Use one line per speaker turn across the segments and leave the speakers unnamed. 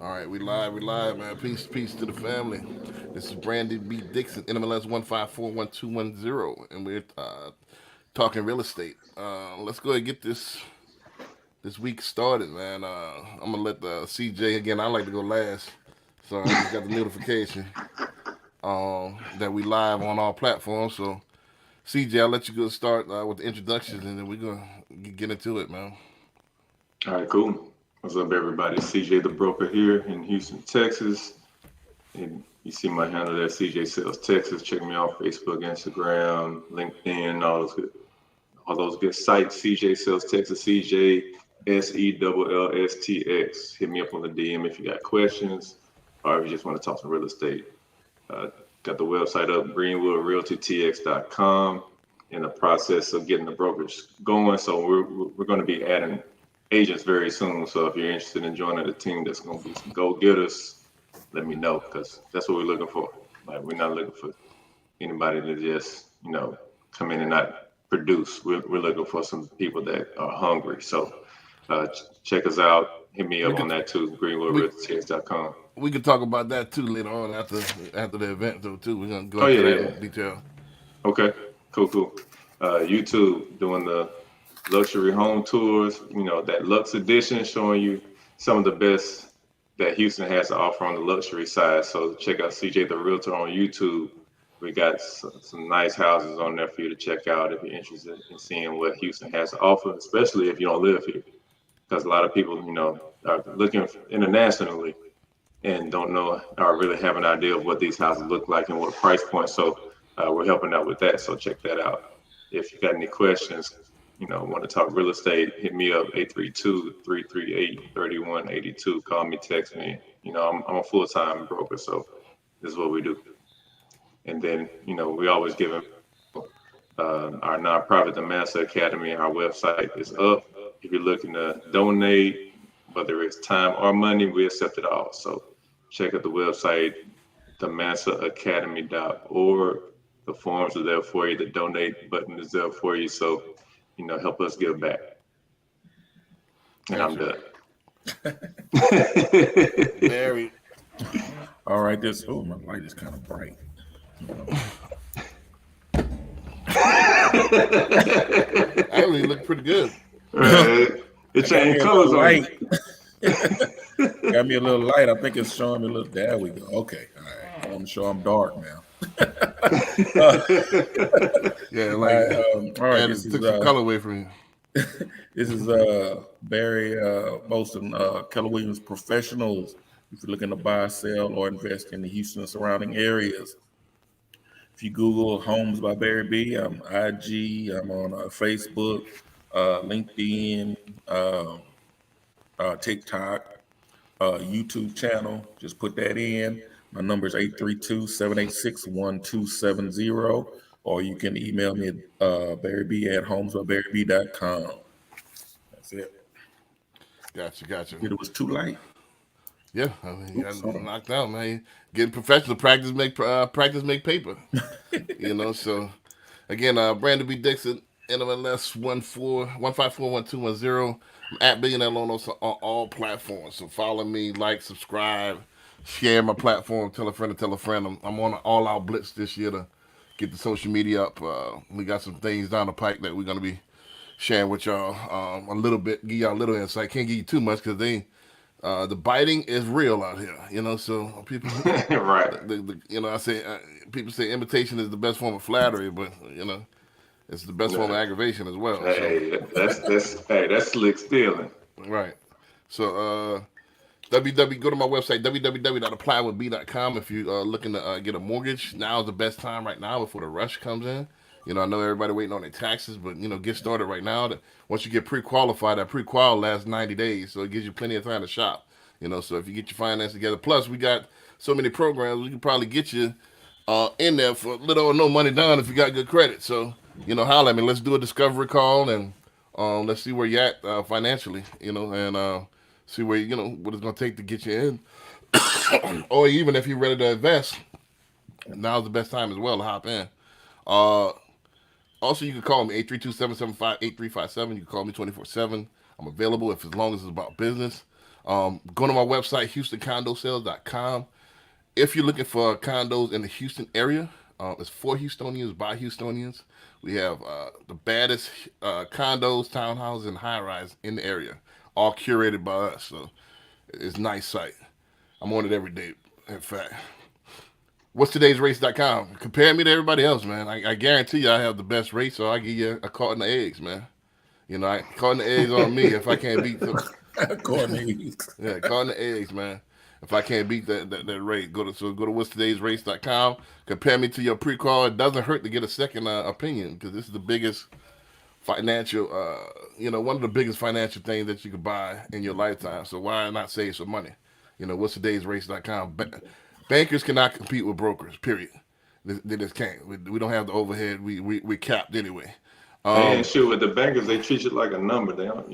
All right, we live, man. Peace to the family. This is Brandon B. Dixon, NMLS 1541210, and we're talking real estate. Let's go ahead and get this week started, man. I'm gonna let CJ again. I like to go last, so I just got the notification that we live on all platforms. So CJ, I'll let you go start with the introductions, and then we're gonna get into it, man.
All right, cool. What's up, everybody? CJ the broker here in Houston, Texas. And you see my handle there, CJ Sales Texas. Check me out Facebook, Instagram, LinkedIn, all those good sites. CJ Sales Texas, CJSELLSTX. Hit me up on the DM if you got questions or if you just want to talk some real estate. Uh, got the website up, greenwoodrealtytx.com. In the process of getting the brokers going, so we're going to be adding agents very soon. So if you're interested in joining the team, that's going to be some go getters. Let me know because that's what we're looking for. Like we're not looking for anybody to just come in and not produce. We're looking for some people that are hungry. So check us out. Hit me
We
up
could
on that too.
we
greenwoodrealtytx.com.
we could talk about that too later on after the event though too. We're gonna go
Oh
into
yeah,
that
yeah.
in detail.
Okay, cool. YouTube doing the luxury home tours. That Lux Edition showing you some of the best that Houston has to offer on the luxury side. So check out CJ the Realtor on YouTube. We got some nice houses on there for you to check out if you're interested in seeing what Houston has to offer, especially if you don't live here. Because a lot of people, are looking internationally and don't know or really have an idea of what these houses look like and what price point. So we're helping out with that. So check that out. If you got any questions, want to talk real estate, hit me up 832-338-3182. Call me, text me. I'm a full-time broker, so this is what we do. And then, we always give info. Our nonprofit, the Master Academy, our website is up. If you're looking to donate, whether it's time or money, we accept it all. So check out the website, themasteracademy.org. The forms are there for you. The donate button is there for you. So, help us give back. And I'm
Gotcha.
done.
Very.
All right, this my light is kind of bright.
Actually, look pretty good.
Right. It
I got me
changed
a
colors
little
on
light.
you.
Got me a little light. I think it's showing me a little. There we go. Okay, all right. I want to show I'm dark now.
Yeah, like
All right. This
added
is
took some color away from you.
this is Barry Bolston, Keller Williams Professionals. If you're looking to buy, sell, or invest in the Houston and surrounding areas, if you Google Homes by Barry B, I'm IG. I'm on Facebook, LinkedIn, TikTok, YouTube channel. Just put that in. My number is 832-786-1270. Or you can email me at barryb@homesbybarryb.com. That's it.
Gotcha.
It was too light.
Yeah, I mean, you got
Oops, hold on.
knocked out, man. Getting professional practice make paper. So again, Brandon B Dixon, NMLS 1541210. I'm at Billionaire Lonos on all platforms. So follow me, like, subscribe, share my platform, tell a friend to tell a friend. I'm on an all out blitz this year to get the social media up. We got some things down the pike that we're gonna be sharing with y'all a little bit, give y'all a little insight. Can't give you too much because the biting is real out here, So people,
Right.
I say people say imitation is the best form of flattery, but it's the best form of aggravation as well. So
That's slick stealing.
right, so www go to my website www.applywithb.com if you're looking to get a mortgage. Now is the best time right now before the rush comes in. I know everybody waiting on their taxes, but get started right now. Once you get pre-qualified, that pre-qual lasts 90 days, so it gives you plenty of time to shop. So if you get your finance together, plus we got so many programs, we can probably get you in there for little or no money down if you got good credit. So holler at me. Let's do a discovery call and let's see where you're at financially. And see where what it's gonna take to get you in, or even if you're ready to invest, now's the best time as well to hop in. Uh, Also, you can call me 832-775-8357. You can call me 24/7. I'm available if as long as it's about business. Go to my website, HoustonCondoSales.com. If you're looking for condos in the Houston area, it's for Houstonians by Houstonians. We have the baddest condos, townhouses, and high-rise in the area, all curated by us. So it's a nice site. I'm on it every day, in fact. What's today's race.com? Compare me to everybody else, man. I guarantee you I have the best race, so I give you a carton of eggs, man. You know, carton of eggs on me if I can't beat them.
Carton of eggs.
Yeah, carton of eggs, man. If I can't beat that rate, go to what's today's race.com. Compare me to your pre-call. It doesn't hurt to get a second opinion because this is the biggest financial, one of the biggest financial things that you could buy in your lifetime. So why not save some money? What's today's race.com. Bankers cannot compete with brokers, period. They just can't. We don't have the overhead. We capped anyway.
And shoot, with the bankers, they treat you like a number. They don't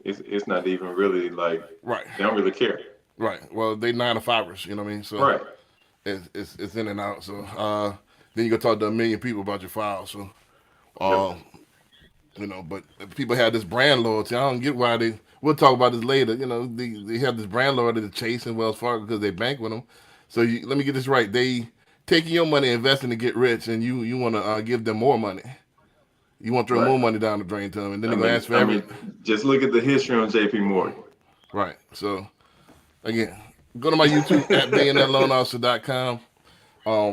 it's not even really like
right.
They don't really care.
Right. Well, they 9-to-5ers. You know what I mean? So
right.
It's in and out. So then you go talk to a million people about your file. So but people have this brand loyalty. I don't get why they. We'll talk about this later. They have this brand loyalty to Chase and Wells Fargo because they bank with them. So let me get this right. They taking your money, investing to get rich, and you want to give them more money. You want to throw more money down the drain to them, and then they're going to ask for everything.
Just look at the history on JP Morgan.
Right. So, again, go to my YouTube at billionaireloanofficer.com.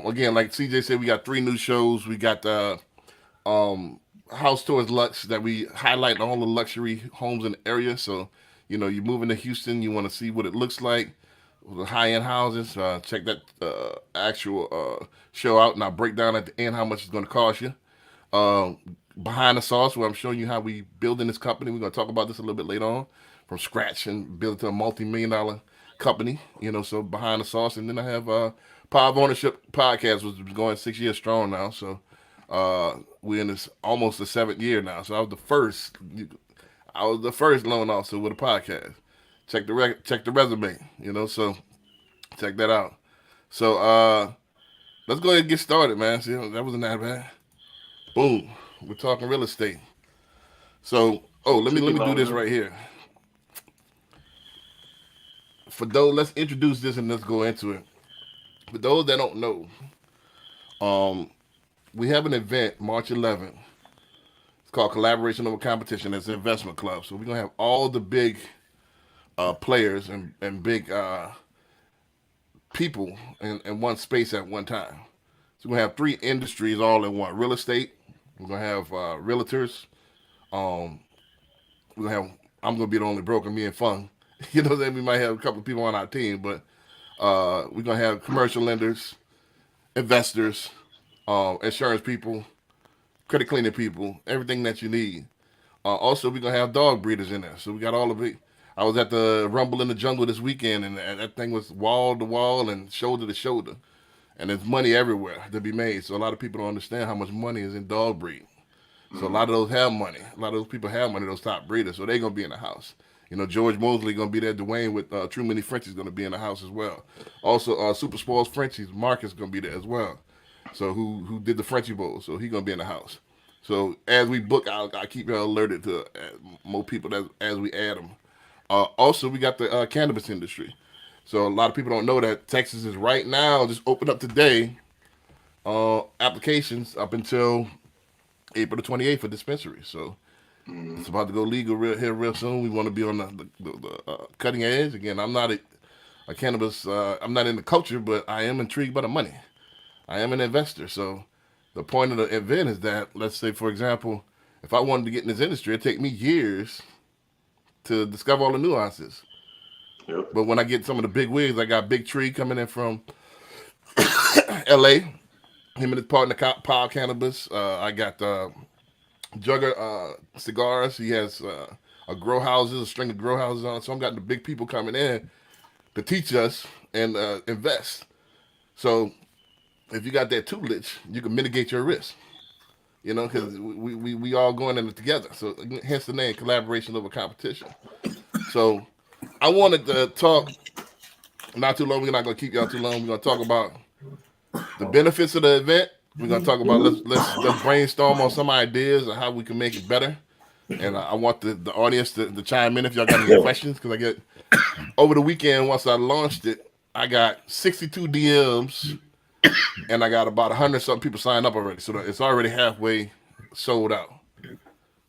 Again, like CJ said, we got 3 new shows. We got the House Tours Lux that we highlight all the luxury homes in the area. So, you're moving to Houston, you want to see what it looks like. The high-end houses, check that actual show out, and I'll break down at the end how much it's going to cost you. Behind the sauce, where I'm showing you how we building this company. We're going to talk about this a little bit later on, from scratch and build it to a multi-million-dollar company. So behind the sauce, and then I have Power of Ownership podcast, which is going 6 years strong now. So we're in this almost the 7th year now. So I was the first loan officer with a podcast. Check the resume, so check that out. So let's go ahead and get started, man. See, that wasn't that bad. Boom. We're talking real estate. So, let me do this right here. For those, let's introduce this and let's go into it. For those that don't know, we have an event March 11th. It's called Collaboration Over Competition. It's an investment club. So we're gonna have all the big players and big people in one space at one time. So we're going to have 3 industries all in one. Real estate. We're going to have realtors. I'm going to be the only broker, me and Fung. Then we might have a couple of people on our team, but we're going to have commercial lenders, investors, insurance people, credit cleaning people, everything that you need. Also, we're going to have dog breeders in there. So we got all of it. I was at the Rumble in the Jungle this weekend, and that thing was wall to wall and shoulder to shoulder. And there's money everywhere to be made. So a lot of people don't understand how much money is in dog breed. So a lot of those have money. A lot of those people have money, those top breeders. So they're going to be in the house. George Mosley going to be there. Dwayne with True Mini Frenchies going to be in the house as well. Also, Super Spoils Frenchies, Marcus going to be there as well. So who did the Frenchie Bowl. So he's going to be in the house. So as we book, I'll keep you alerted to more people as we add them. Also, we got the cannabis industry. So a lot of people don't know that Texas is right now just opened up today applications up until April the 28th for dispensaries. So it's about to go legal real soon. We want to be on the cutting edge. Again, I'm not a cannabis. I'm not in the culture, but I am intrigued by the money. I am an investor. So the point of the event is that, let's say, for example, if I wanted to get in this industry, it'd take me years to discover all the nuances.
Yep.
But when I get some of the big wigs, I got Big Tree coming in from L.A., him and his partner, Power Cannabis. I got Jugger Cigars. He has a string of grow houses on. So I'm got the big people coming in to teach us and invest. So if you got that tutelage, you can mitigate your risk. Because we all going in it together. So hence the name, Collaboration Over Competition. So I wanted to talk, not too long, we're not going to keep y'all too long. We're going to talk about the benefits of the event. We're going to talk about, let's brainstorm on some ideas of how we can make it better. And I want the audience to chime in if y'all got any questions, because I get over the weekend once I launched it, I got 62 DMs and I got about 100 something people signed up already. So it's already halfway sold out.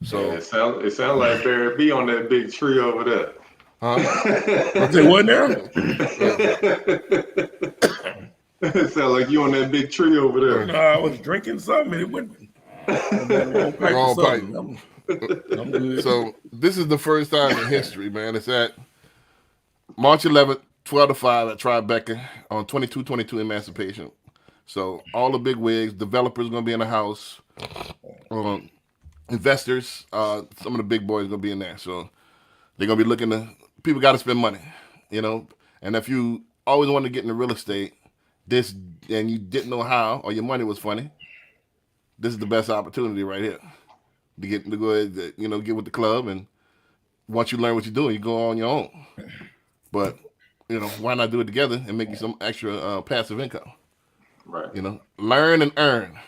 So
it sound like Barry B on that big tree over there.
I say what now?
It sound like you on that big tree over there.
No, I was drinking something and it went
Wrong pipe.
I'm good.
So this is the first time in history, man. It's at March 11th, 12 to 5 at Tribeca on 2222 Emancipation. So all the big wigs, developers going to be in the house, investors, some of the big boys going to be in there. So they're going to be looking to, people got to spend money, you know. And if you always want to get into real estate, and you didn't know how, or your money was funny, this is the best opportunity right here to go ahead, you know, get with the club. And once you learn what you're doing, you go on your own. But, you know, why not do it together and make you some extra passive income?
Right.
You know, learn and earn.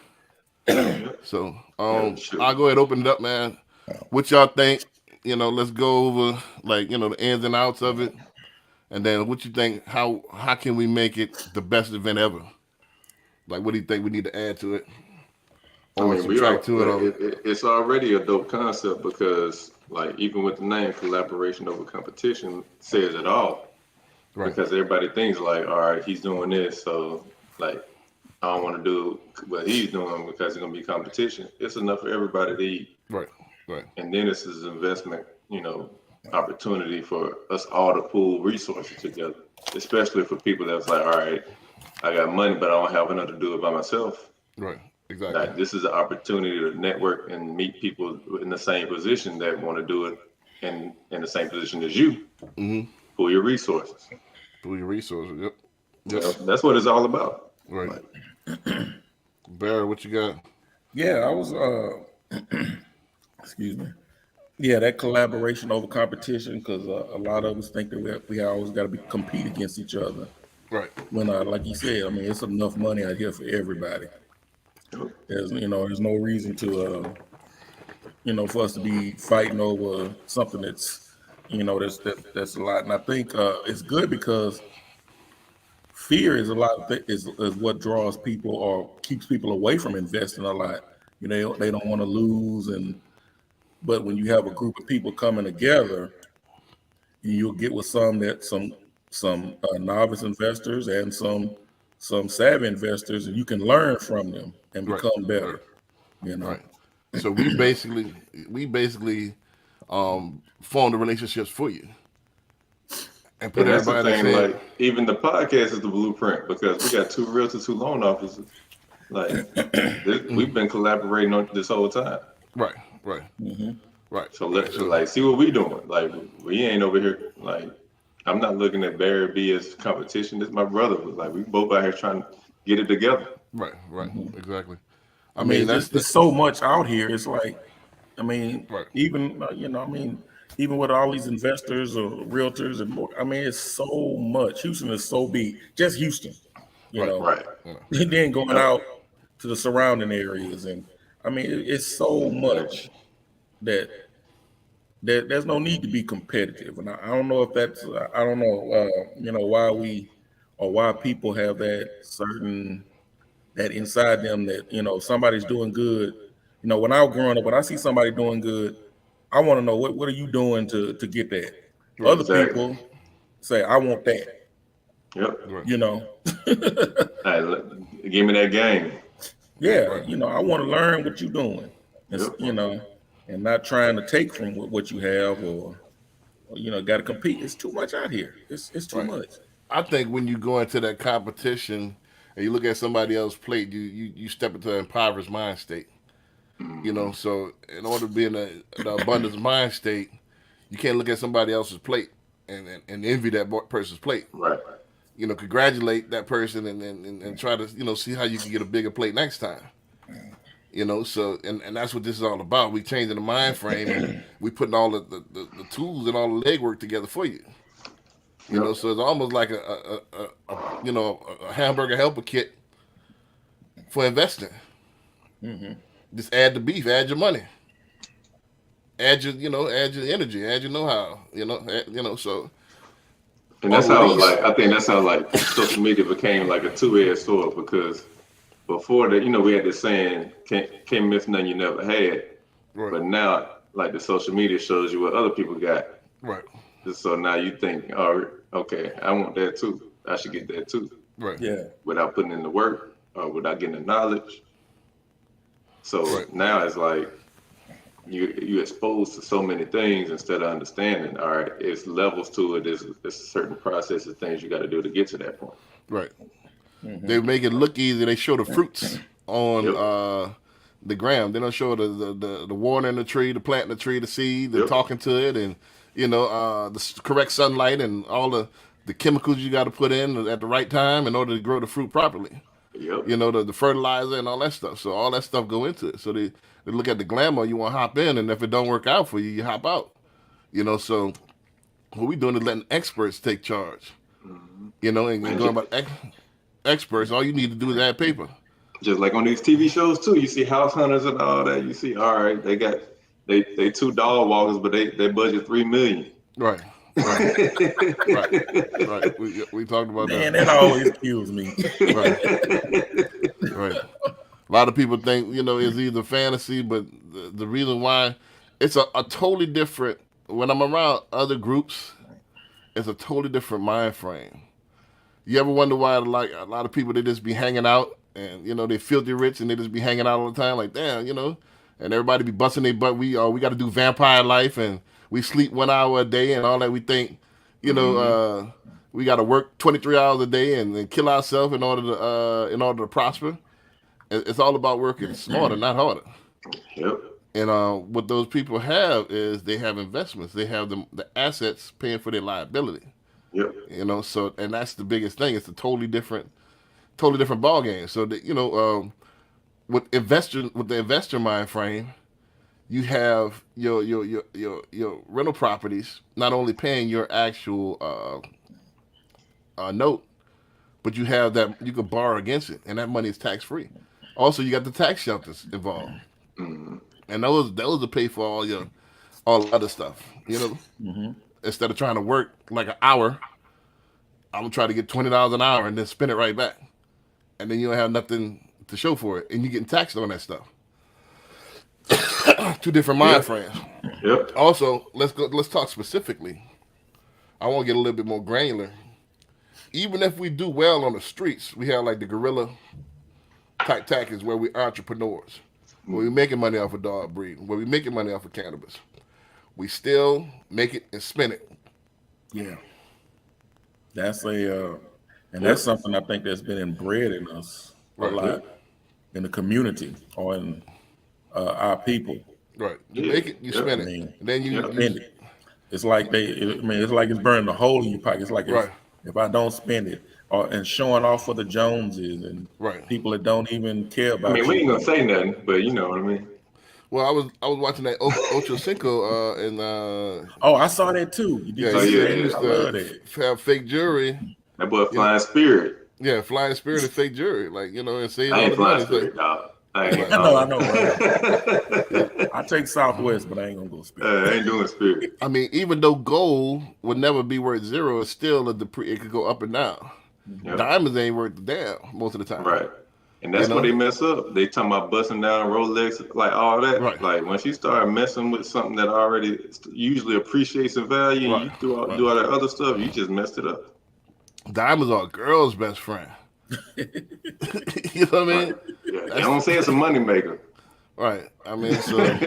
So I'll go ahead and open it up, man. What y'all think? You know, let's go over, like, you know, the ins and outs of it. And then what you think, how can we make it the best event ever? Like, what do you think we need to add to it? Or subtract to it?
It's already a dope concept because, like, even with the name collaboration over competition says it all. Right. Because everybody thinks like, all right, he's doing this, so like I don't want to do what he's doing because it's gonna be competition. It's enough for everybody to eat.
Right.
And then this is investment, you know, opportunity for us all to pool resources together, especially for people that's like, all right, I got money, but I don't have enough to do it by myself.
Right. Exactly.
Like, this is an opportunity to network and meet people in the same position that want to do it in the same position as you.
Mm-hmm.
Pool your resources.
Yep.
That's what it's all about.
Right. Barry, what you got?
Yeah, I was excuse me. Yeah, that collaboration over competition, because a lot of us think that we always got to compete against each other.
Right.
When, like you said, I mean, it's enough money out here for everybody. There's no reason to, for us to be fighting over something that's a lot. And I think it's good because fear is is what draws people or keeps people away from investing a lot. You know, they don't want to lose, but when you have a group of people coming together, you'll get with some novice investors and some savvy investors, and you can learn from them and become better. You know.
Right. So we basically form the relationships for you. And put everybody
in the same, like, even the podcast is the blueprint because we got 2 realtors, 2 loan officers. Like, we've been collaborating on this whole time.
Right.
Mm-hmm.
Right.
So let's see what we doing. Like, we ain't over here. Like, I'm not looking at Barry B as competition. This is my brother. Like, we both out here trying to get it together.
Right. Mm-hmm. Exactly.
I mean, there's so much out here. It's like, I mean, even even with all these investors or realtors and more, I mean, it's so much. Houston is so big. Just Houston, you know.
Right.
And then going out to the surrounding areas, and I mean, it's so much that there's no need to be competitive. And I don't know if that's, I don't know, why people have that inside them that, somebody's doing good. You know, when I was growing up, when I see somebody doing good, I want to know what are you doing to get that. Other people say, I want that.
Yep.
You know.
Hey, give me that game.
Yeah, I want to learn what you're doing. And not trying to take from what you have or got to compete. It's too much out here. It's too much.
I think when you go into that competition and you look at somebody else's plate, you step into an impoverished mind state. So in order to be in the abundance mind state, you can't look at somebody else's plate and envy that person's plate.
Right.
Congratulate that person and try to, see how you can get a bigger plate next time. So and that's what this is all about. We changing the mind frame and we putting all the tools and all the legwork together for you. So it's almost like a hamburger helper kit for investing. Mm-hmm. Just add the beef, add your money, add your energy, add your know-how, so
And that's
all
how,
these,
like, I think that's how, like, social media became like a two-edged sword, because before that, we had this saying, can't miss nothing you never had.
right,
But now, like, the social media shows you what other people got.
right,
So now you think, oh, okay, I want that too. I should get that too,
right,
Yeah.
without putting in the work or without getting the knowledge. So
right.
now it's like you exposed to so many things instead of understanding. All right, it's levels to it. There's a certain process of things you got to do to get to that point.
Right. They make it look easy. They show the fruits on
Yep.
the gram. They don't show the watering the tree, the planting the tree, the seed, the
Yep.
talking to it, and the correct sunlight and all the chemicals you got to put in at the right time in order to grow the fruit properly.
Yep.
The fertilizer and all that stuff. So all that stuff go into it. So they look at the glamour. You want to hop in, and if it don't work out for you, you hop out. So what we doing is letting experts take charge. And going about experts. All you need to do is add paper.
Just like on these TV shows too, you see house hunters and all that. You see, all right, they 2 dog walkers, but they budget $3 million.
Right. Right. We talked about
Man,
that.
that always kills me.
Right. A lot of people think it's either fantasy, but the reason why it's a totally different. When I'm around other groups, it's a totally different mind frame. You ever wonder why, like, a lot of people, they just be hanging out and they filthy rich and they just be hanging out all the time, like, damn, and everybody be busting their butt. We got to do vampire life and we sleep 1 hour a day and all that. We think we got to work 23 hours a day and kill ourselves in order to prosper. It's all about working smarter, not harder.
Yep.
And what those people have is they have investments. They have the assets paying for their liability.
Yep.
So, and that's the biggest thing. It's a totally different ball game. So that with the investor mind frame, you have your rental properties not only paying your actual note, but you have that you could borrow against it, and that money is tax free. Also, you got the tax shelters involved, and those will pay for all the other stuff. Instead of trying to work like an hour, I'm gonna try to get $20 an hour and then spend it right back, and then you don't have nothing to show for it, and you're getting taxed on that stuff. Two different mind frames.
Yep.
Also, let's talk specifically. I want to get a little bit more granular. Even if we do well on the streets, we have like the guerrilla type tactics where we're entrepreneurs, where we're making money off of dog breeding, where we're making money off of cannabis. We still make it and spend it.
Yeah. That's that's something I think that's been inbred in us a lot in the community or in our people.
Right. You make it, you spend it. And then you
spend it. It's like it's like it's burning a hole in your pocket. It's like if I don't spend it, and showing off for the Joneses and people that don't even care about.
I mean, we ain't gonna say nothing, but you know what I mean.
Well, I was watching that Ocho Cinco and
I saw that too.
He used to have fake jewelry.
That boy Flying Spirit.
Yeah, Flying Spirit and fake jewelry, and say
I ain't Flying
Spirit,
dog. I
know. I take Southwest, but I ain't gonna go Spirit.
I ain't doing Spirit.
I mean, even though gold would never be worth zero, it's still it could go up and down. Yep. Diamonds ain't worth a damn most of the time.
Right. And that's where they mess up. They talking about busting down Rolex, like all that.
Right.
Like once you start messing with something that already usually appreciates in value, and you do all that other stuff, you just messed it up.
Diamonds are a girl's best friend. You know what I mean?
Yeah, I don't say it's a moneymaker.
Right. I mean, so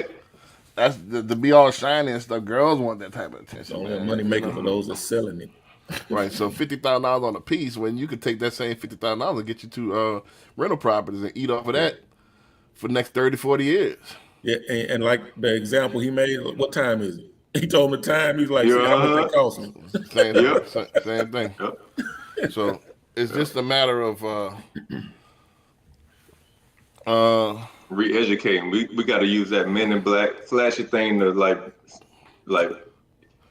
that's the be all shiny and stuff. Girls want that type of attention.
Only moneymaker for those that's selling it.
Right. So $50,000 on a piece, when you could take that same $50,000 and get you to rental properties and eat off of that for the next 30, 40 years.
Yeah, and like the example he made, what time is it? He told me the time. He's like, how much it cost me?
Same thing. Yep. So it's just a matter of
re-educating. We got to use that Men in Black flashy thing to like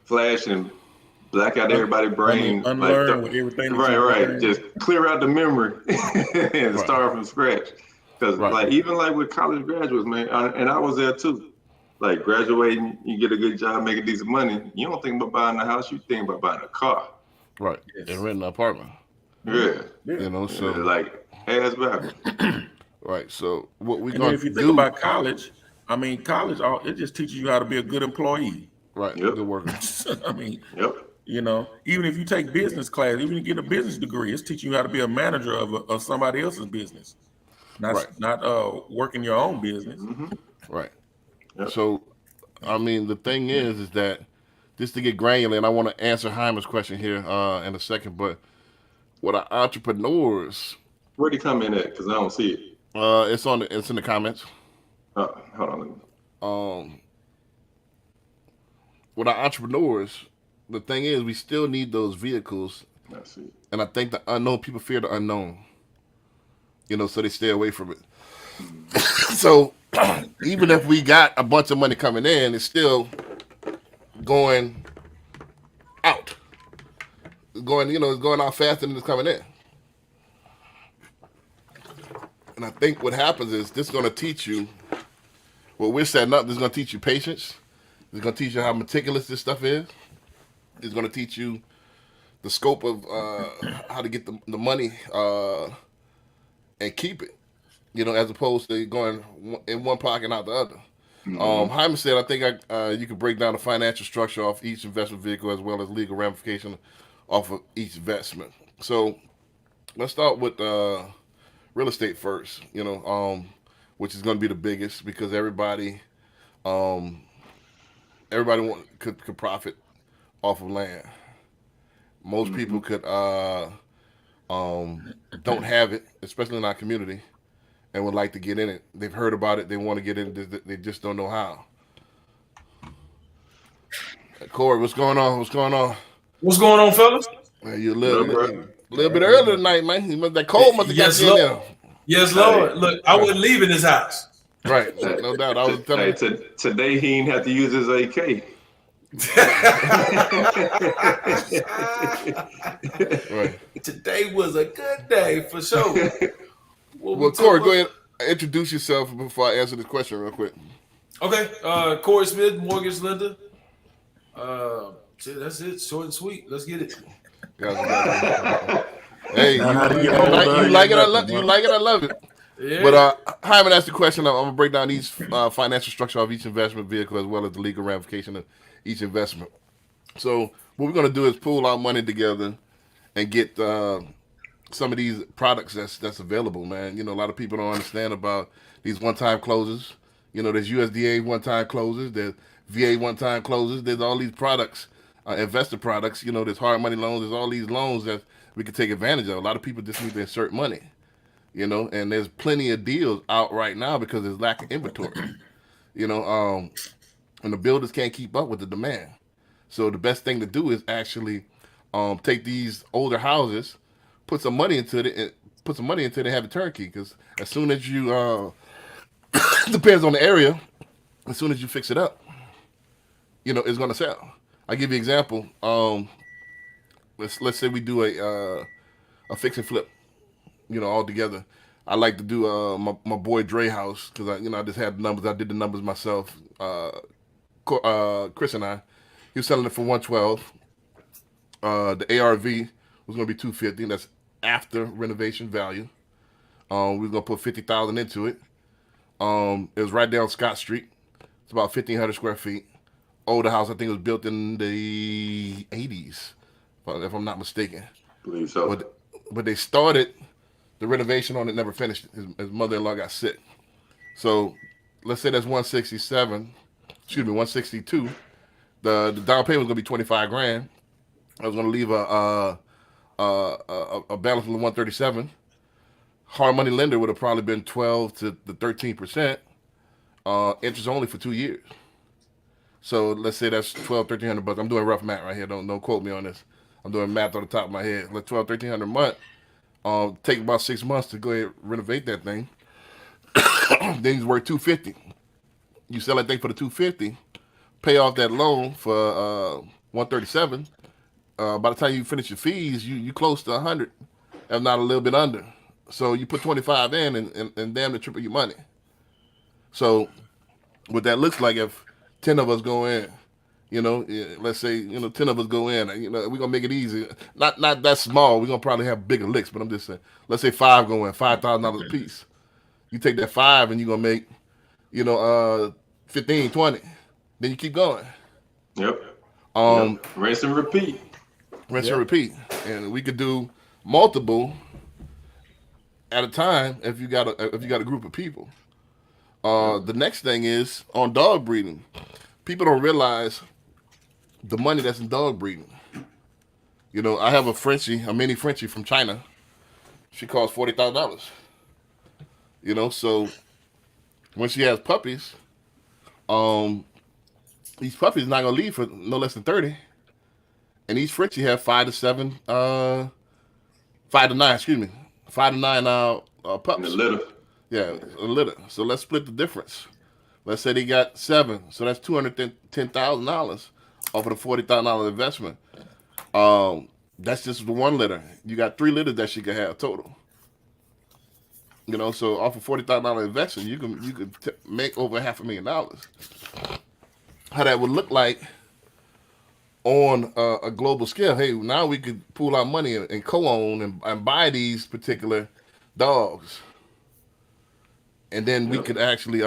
flash and black out everybody's brain.
Unlearn with everything.
Right. Just clear out the memory and start from scratch. Because even with college graduates, man, and I was there too. like graduating, you get a good job, making decent money. You don't think about buying a house, you think about buying a car.
Right.
Yes.
And renting an apartment.
Yeah.
You know, so
Like ass backwards.
right. So what we're
And
going
then if
to
you
do?
think about college, I mean, college, it just teaches you how to be a good employee.
Right.
Yep.
Good worker.
I mean,
Yep.
even if you take business class, even if you get a business degree, it's teaching you how to be a manager of somebody else's business, not working your own business.
Right.
Yep.
So, I mean, the thing is that just to get granular, and I want to answer Hyman's question here in a second, but what our entrepreneurs,
Where'd he come in at? Because I don't see it.
it's in the comments.
Hold on.
With our entrepreneurs, the thing is we still need those vehicles,
I see it.
and I think the unknown, people fear the unknown. You know, so they stay away from it. So even if we got a bunch of money coming in, it's still going out. It's going out faster than it's coming in. And I think what happens is this is going to teach you what we're setting up. This is going to teach you patience. It's going to teach you how meticulous this stuff is. It's going to teach you the scope of how to get the money and keep it. You know, as opposed to going in one pocket and out the other. Hyman said, I think you could break down the financial structure off each investment vehicle as well as legal ramification off of each investment. So let's start with real estate first, which is going to be the biggest because everybody could profit off of land. Most people could don't have it, especially in our community, and would like to get in it. They've heard about it. They want to get in it. They just don't know how. Corey, what's going on?
What's going on, fellas?
Man, you're a little bit early tonight, man. That cold must have got you in there.
Yes, Lord. Look, I wasn't leaving this house.
Right, no doubt. I was telling you.
Today he didn't have to use his AK.
Right.
Today was a good day for sure.
Well, Corey, go ahead. Introduce yourself before I answer this question real quick.
Okay, Corey Smith, mortgage lender. That's it. Short and sweet. Let's get it.
Hey, you like it? I love it.
Yeah.
But Hyman asked the question. I'm gonna break down each financial structure of each investment vehicle as well as the legal ramification of each investment. So what we're gonna do is pool our money together and get some of these products that's available, man. You know, a lot of people don't understand about these one-time closes. You know, there's USDA one-time closes, there's VA one-time closes, there's all these products, investor products. You know, there's hard money loans, there's all these loans that we can take advantage of. A lot of people just need to insert money. You know, and there's plenty of deals out right now because there's lack of inventory. You know, and the builders can't keep up with the demand. So the best thing to do is actually take these older houses, put some money into it, and have it turnkey. Because as soon as you, depends on the area, as soon as you fix it up, you know, it's gonna sell. I'll give you an example. Let's say we do a fix and flip. You know, all together. I like to do my boy Dre house because I just had the numbers. I did the numbers myself. Chris and I, he was selling it for $112. The ARV was going to be $250. That's after renovation value. We were going to put $50,000 into it. It was right down Scott Street. It's about 1,500 square feet. Older house. I think it was built in the 80s, if I'm not mistaken.
I believe so.
But they started the renovation on it, never finished. His mother-in-law got sick. So let's say that's 162. The down payment was gonna be $25,000. I was gonna leave a balance of 137. Hard money lender would have probably been 12 to the 13%. Interest only for 2 years. So let's say that's $1,300. I'm doing rough math right here. Don't quote me on this. I'm doing math on the top of my head. Like $1,300 a month. Take about 6 months to go ahead and renovate that thing. Then it's worth $250. You sell that thing for the $250, pay off that loan for $137. By the time you finish your fees, you close to $100, if not a little bit under. So you put $25 in and damn near triple your money. So what that looks like, if 10 of us go in. Let's say 10 of us go in. We're gonna make it easy. Not that small. We're gonna probably have bigger licks, but I'm just saying. Let's say 5 go in, $5,000 a piece. You take that 5 and you're gonna make 15, 20. Then you keep going.
Yep. Rinse and repeat.
Rinse and repeat. And we could do multiple at a time if you got a group of people. The next thing is on dog breeding. People don't realize the money that's in dog breeding. I have a mini Frenchie from China. She costs $40,000. So when she has puppies, these puppies not gonna leave for no less than 30. And each Frenchie have 5 to 7, 5 to 9, excuse me, 5 to 9 pups.
In the litter.
Yeah, a litter. So let's split the difference. Let's say they got 7, so that's $210,000 off of the $40,000 investment. That's just the one litter. You got 3 litters that she could have total. So off of $40,000 investment, you can make over $500,000. How that would look like on a global scale. Hey, now we could pool our money and co-own and buy these particular dogs, and then we could actually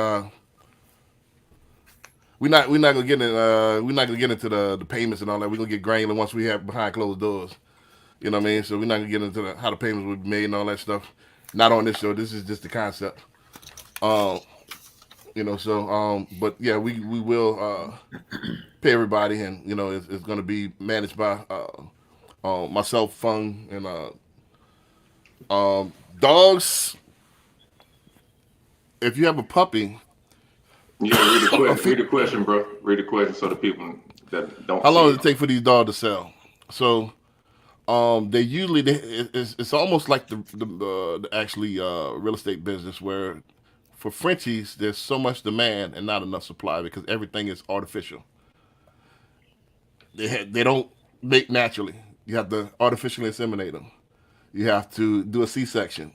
we're not gonna get into the payments and all that. We're gonna get granular once we have behind closed doors. You know what I mean? So we're not gonna get into how the payments would be made and all that stuff. Not on this show. This is just the concept. But yeah, we will pay everybody, and it's going to be managed by myself, Fung, and dogs. If you have a puppy,
You gotta read the question. Read the question, bro. Read the question so the people that don't.
how long does it take for these dogs to sell? So, they usually it's almost like the actually real estate business where. For Frenchies, there's so much demand and not enough supply because everything is artificial. They don't make naturally. You have to artificially inseminate them. You have to do a C-section.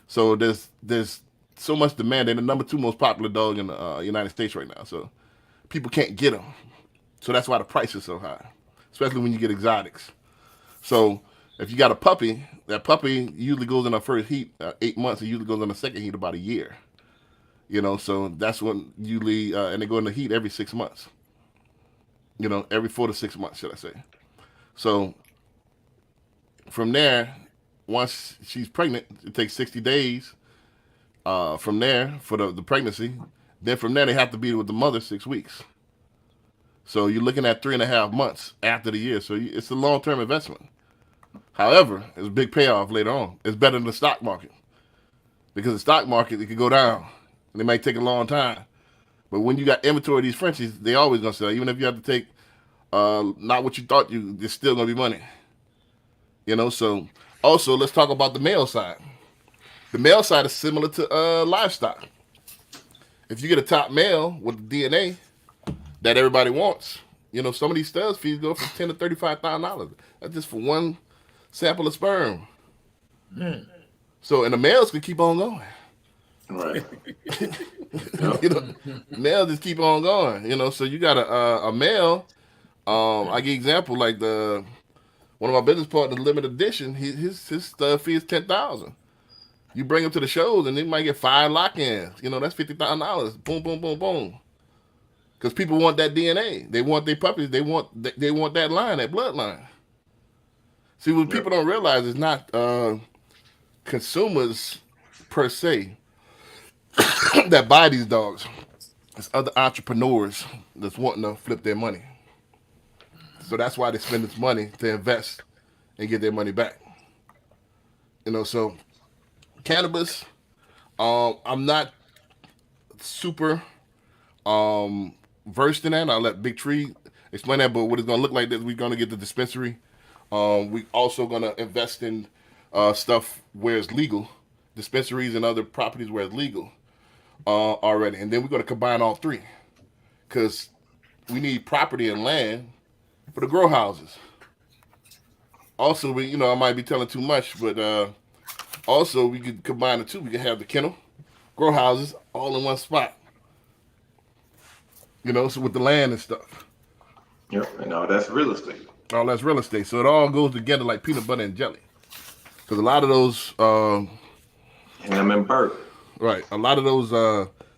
So there's so much demand. They're the number 2 most popular dog in the United States right now. So people can't get them. So that's why the price is so high, especially when you get exotics. So if you got a puppy, that puppy usually goes in the first heat 8 months. It usually goes in the second heat about a year. So that's when usually, and they go in the heat every 6 months. Every 4 to 6 months, should I say. So from there, once she's pregnant, it takes 60 days from there for the pregnancy. Then from there, they have to be with the mother 6 weeks. So you're looking at 3.5 months after the year. So it's a long-term investment. However, it's a big payoff later on. It's better than the stock market. Because the stock market, it could go down. And it might take a long time. But when you got inventory of these Frenchies, they always going to sell. Even if you have to take not what you thought there's still going to be money. So also let's talk about the male side. The male side is similar to livestock. If you get a top male with the DNA that everybody wants, some of these stud fees go from $10,000 to $35,000. That's just for one sample of sperm. So, and the males can keep on going.
Right.
Males just keep on going. So you got a male. I give example like one of my business partners, limited edition. His stud fee is $10,000. You bring him to the shows, and they might get 5 lock-ins. That's $50,000. Boom, boom, boom, boom. Because people want that DNA. They want their puppies. They want that line, that bloodline. See, what people don't realize is not consumers per se that buy these dogs. It's other entrepreneurs that's wanting to flip their money. So that's why they spend this money to invest and get their money back. So cannabis, I'm not super versed in that. I'll let Big Tree explain that, but what it's going to look like is we're going to get the dispensary. We also going to invest in stuff where it's legal, dispensaries and other properties where it's legal already. And then we're going to combine all 3 because we need property and land for the grow houses. Also, I might be telling too much, but also we could combine the 2. We could have the kennel, grow houses all in one spot. You know, so with the land and stuff.
Yep. And all that's real estate.
All that's real estate. So it all goes together like peanut butter and jelly. Because a lot of those,
Ham and burger.
right, a lot of those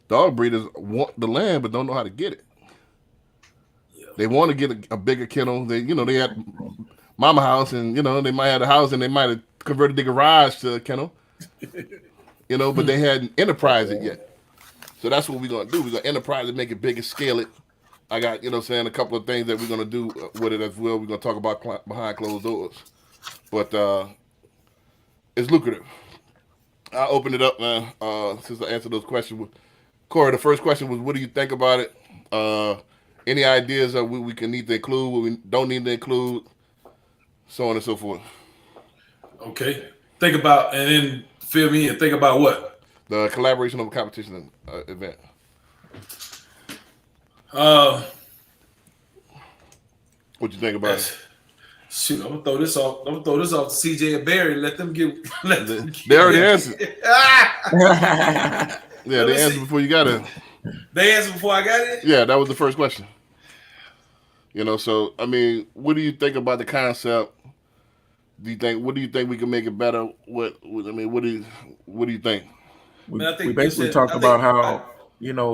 dog breeders want the land but don't know how to get it.
Yeah.
They want to get a bigger kennel. They, you know, they had mama house, and you know they might have a house, and they might have converted the garage to a kennel. You know, but they hadn't enterprised it yet. So that's what we're gonna do. We're gonna enterprise it, make it big and scale it. I got, you know, saying a couple of things that we're gonna do with it as well. We're gonna talk about behind closed doors, but it's lucrative. I'll open it up, man. Since I answered those questions, Corey, the first question was, what do you think about it? Any ideas of what we can need to include, what we don't need to include, so on and so forth.
Okay. Think about, and then fill me in. Think about what?
The collaboration of a competition event. What you think about it?
Shoot, I'm gonna throw this off. I'm gonna throw this off to CJ and Barry. Let them get.
They already answered.
Ah!
Yeah, they answered before you got it.
They answered before I got it.
Yeah, that was the first question. You know, so I mean, what do you think about the concept? What do you think we can make it better? What I mean, what do you think?
We basically talked about how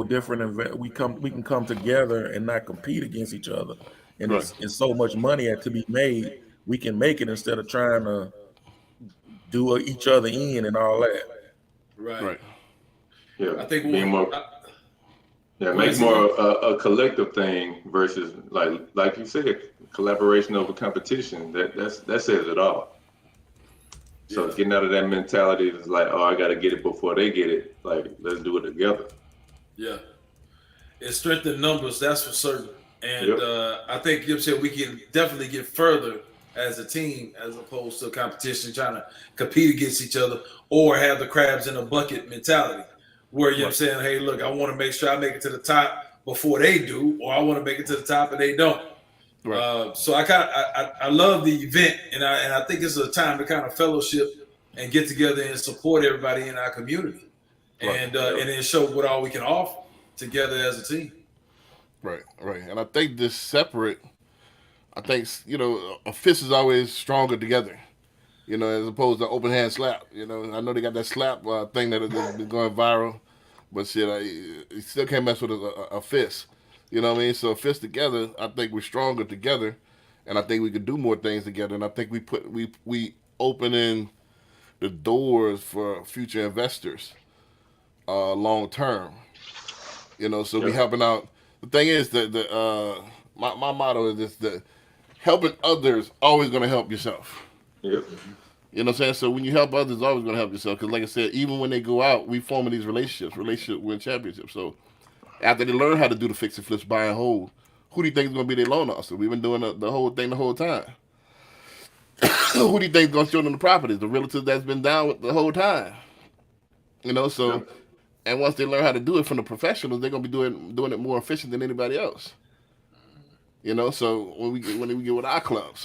different we can come together and not compete against each other, and
Right.
it's so much money to be made. We can make it instead of trying to do each other in and all that.
Right.
Yeah.
I think
being more. Yeah, make more a collective thing versus like you said, collaboration over competition. That says it all. So getting out of that mentality is like, oh, I got to get it before they get it. Like, let's do it together.
Yeah, it strengthened numbers, that's for certain. And
Yep.
I think you said we can definitely get further as a team as opposed to a competition trying to compete against each other or have the crabs in a bucket mentality where you're saying, hey, look, I want to make sure I make it to the top before they do, or I want to make it to the top and they don't.
Right.
So I love the event, and I think it's a time to kind of fellowship and get together and support everybody in our community, and then show what all we can offer together as a team.
Right. And I think this separate. I think a fist is always stronger together. As opposed to open hand slap. I know they got that slap thing that has been going viral, but shit, you still can't mess with a fist. You know what I mean? So a fist together, I think we're stronger together, and I think we could do more things together. And I think we open in the doors for future investors, long term. So we helping out. The thing is that my motto is this: that helping others always going to help yourself.
Yep.
You know what I'm saying? So when you help others, it's always going to help yourself. Because like I said, even when they go out, we forming these relationships win championships. So after they learn how to do the fix and flips, buy and hold, who do you think is going to be their loan officer? We've been doing the whole thing the whole time. Who do you think is going to show them the properties? The realtor that's been down with the whole time. So, and once they learn how to do it from the professionals, they're going to be doing it more efficient than anybody else. So when we get with our club,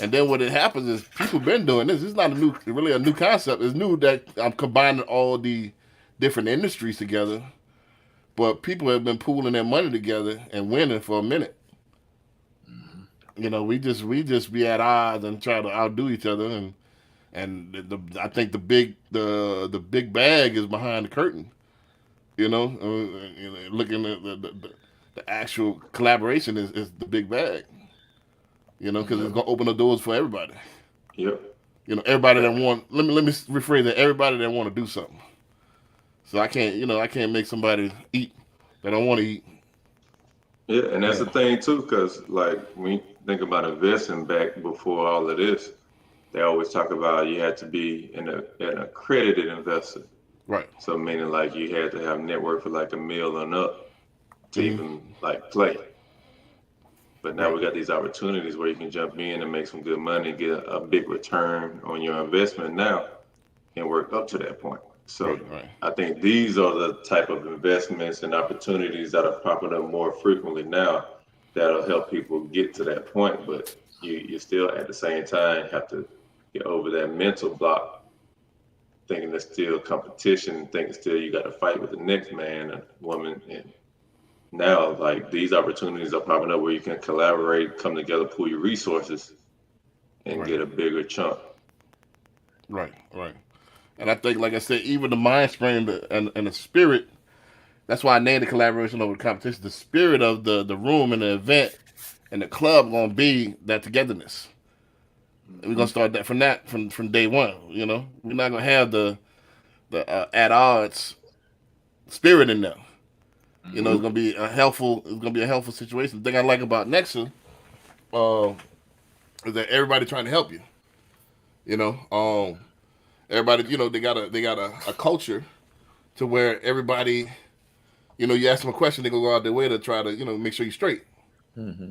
and then what it happens is people been doing this. It's not really a new concept. It's new that I'm combining all the different industries together, but people have been pooling their money together and winning for a minute. We just be at odds and try to outdo each other, and I think the big bag is behind the curtain. Looking at the actual collaboration is the big bag. Because it's gonna open the doors for everybody.
Yep.
Everybody that want. Let me rephrase that. Everybody that want to do something. So I can't make somebody eat that don't want to eat.
Yeah, and that's the thing too, because like when you think about investing back before all of this, they always talk about you had to be an accredited investor.
Right.
So meaning like you had to have net worth for like $1 million and up to even like play. But now we got these opportunities where you can jump in and make some good money, get a big return on your investment now, and work up to that point. So
Right.
I think these are the type of investments and opportunities that are popping up more frequently now that'll help people get to that point. But you still at the same time have to get over that mental block, thinking there's still competition, thinking still you got to fight with the next man or woman, and now, like these opportunities are popping up where you can collaborate, come together, pool your resources, and
Right.
get a bigger chunk.
Right. And I think, like I said, even the mind frame and the spirit. That's why I named the collaboration over competition. The spirit of the room and the event and the club gonna be that togetherness. We're gonna start that from day one. You know, we're not gonna have the at odds spirit in there. You know, it's gonna be a helpful. It's gonna be a helpful situation. The thing I like about Nexa is that everybody trying to help you. You know, everybody. You know, they got a culture to where everybody. You know, you ask them a question, they go out their way to try to make sure you're straight.
Mm-hmm.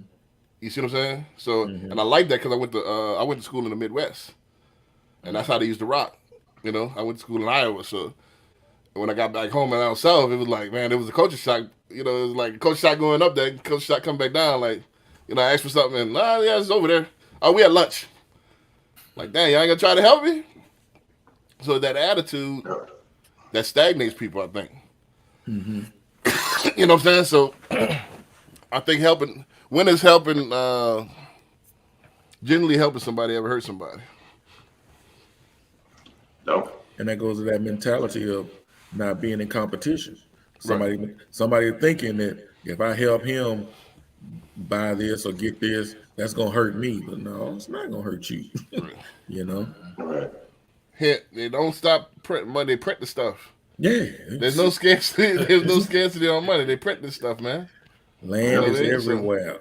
You see what I'm saying? So, and I like that because I went to school in the Midwest, and that's how they used to rock. You know, I went to school in Iowa, so when I got back home and down south, it was like, man, it was a culture shock. You know, it was like a culture shock going up there, culture shock come back down. Like, I asked for something, and yeah, it's over there. Oh, we had lunch. Like, dang, y'all ain't gonna try to help me? So that attitude that stagnates people, I think.
Mm-hmm.
You know what I'm saying? So I think when is helping, generally helping somebody ever hurt somebody.
No.
And that goes to that mentality of not being in competition. Somebody thinking that if I help him buy this or get this, that's gonna hurt me. But no, it's not gonna hurt you. You know?
Right.
Hint, they don't stop printing money, they print the stuff.
Yeah.
There's no scarcity. There's no scarcity on money. They print this stuff, man.
Land is
So
everywhere.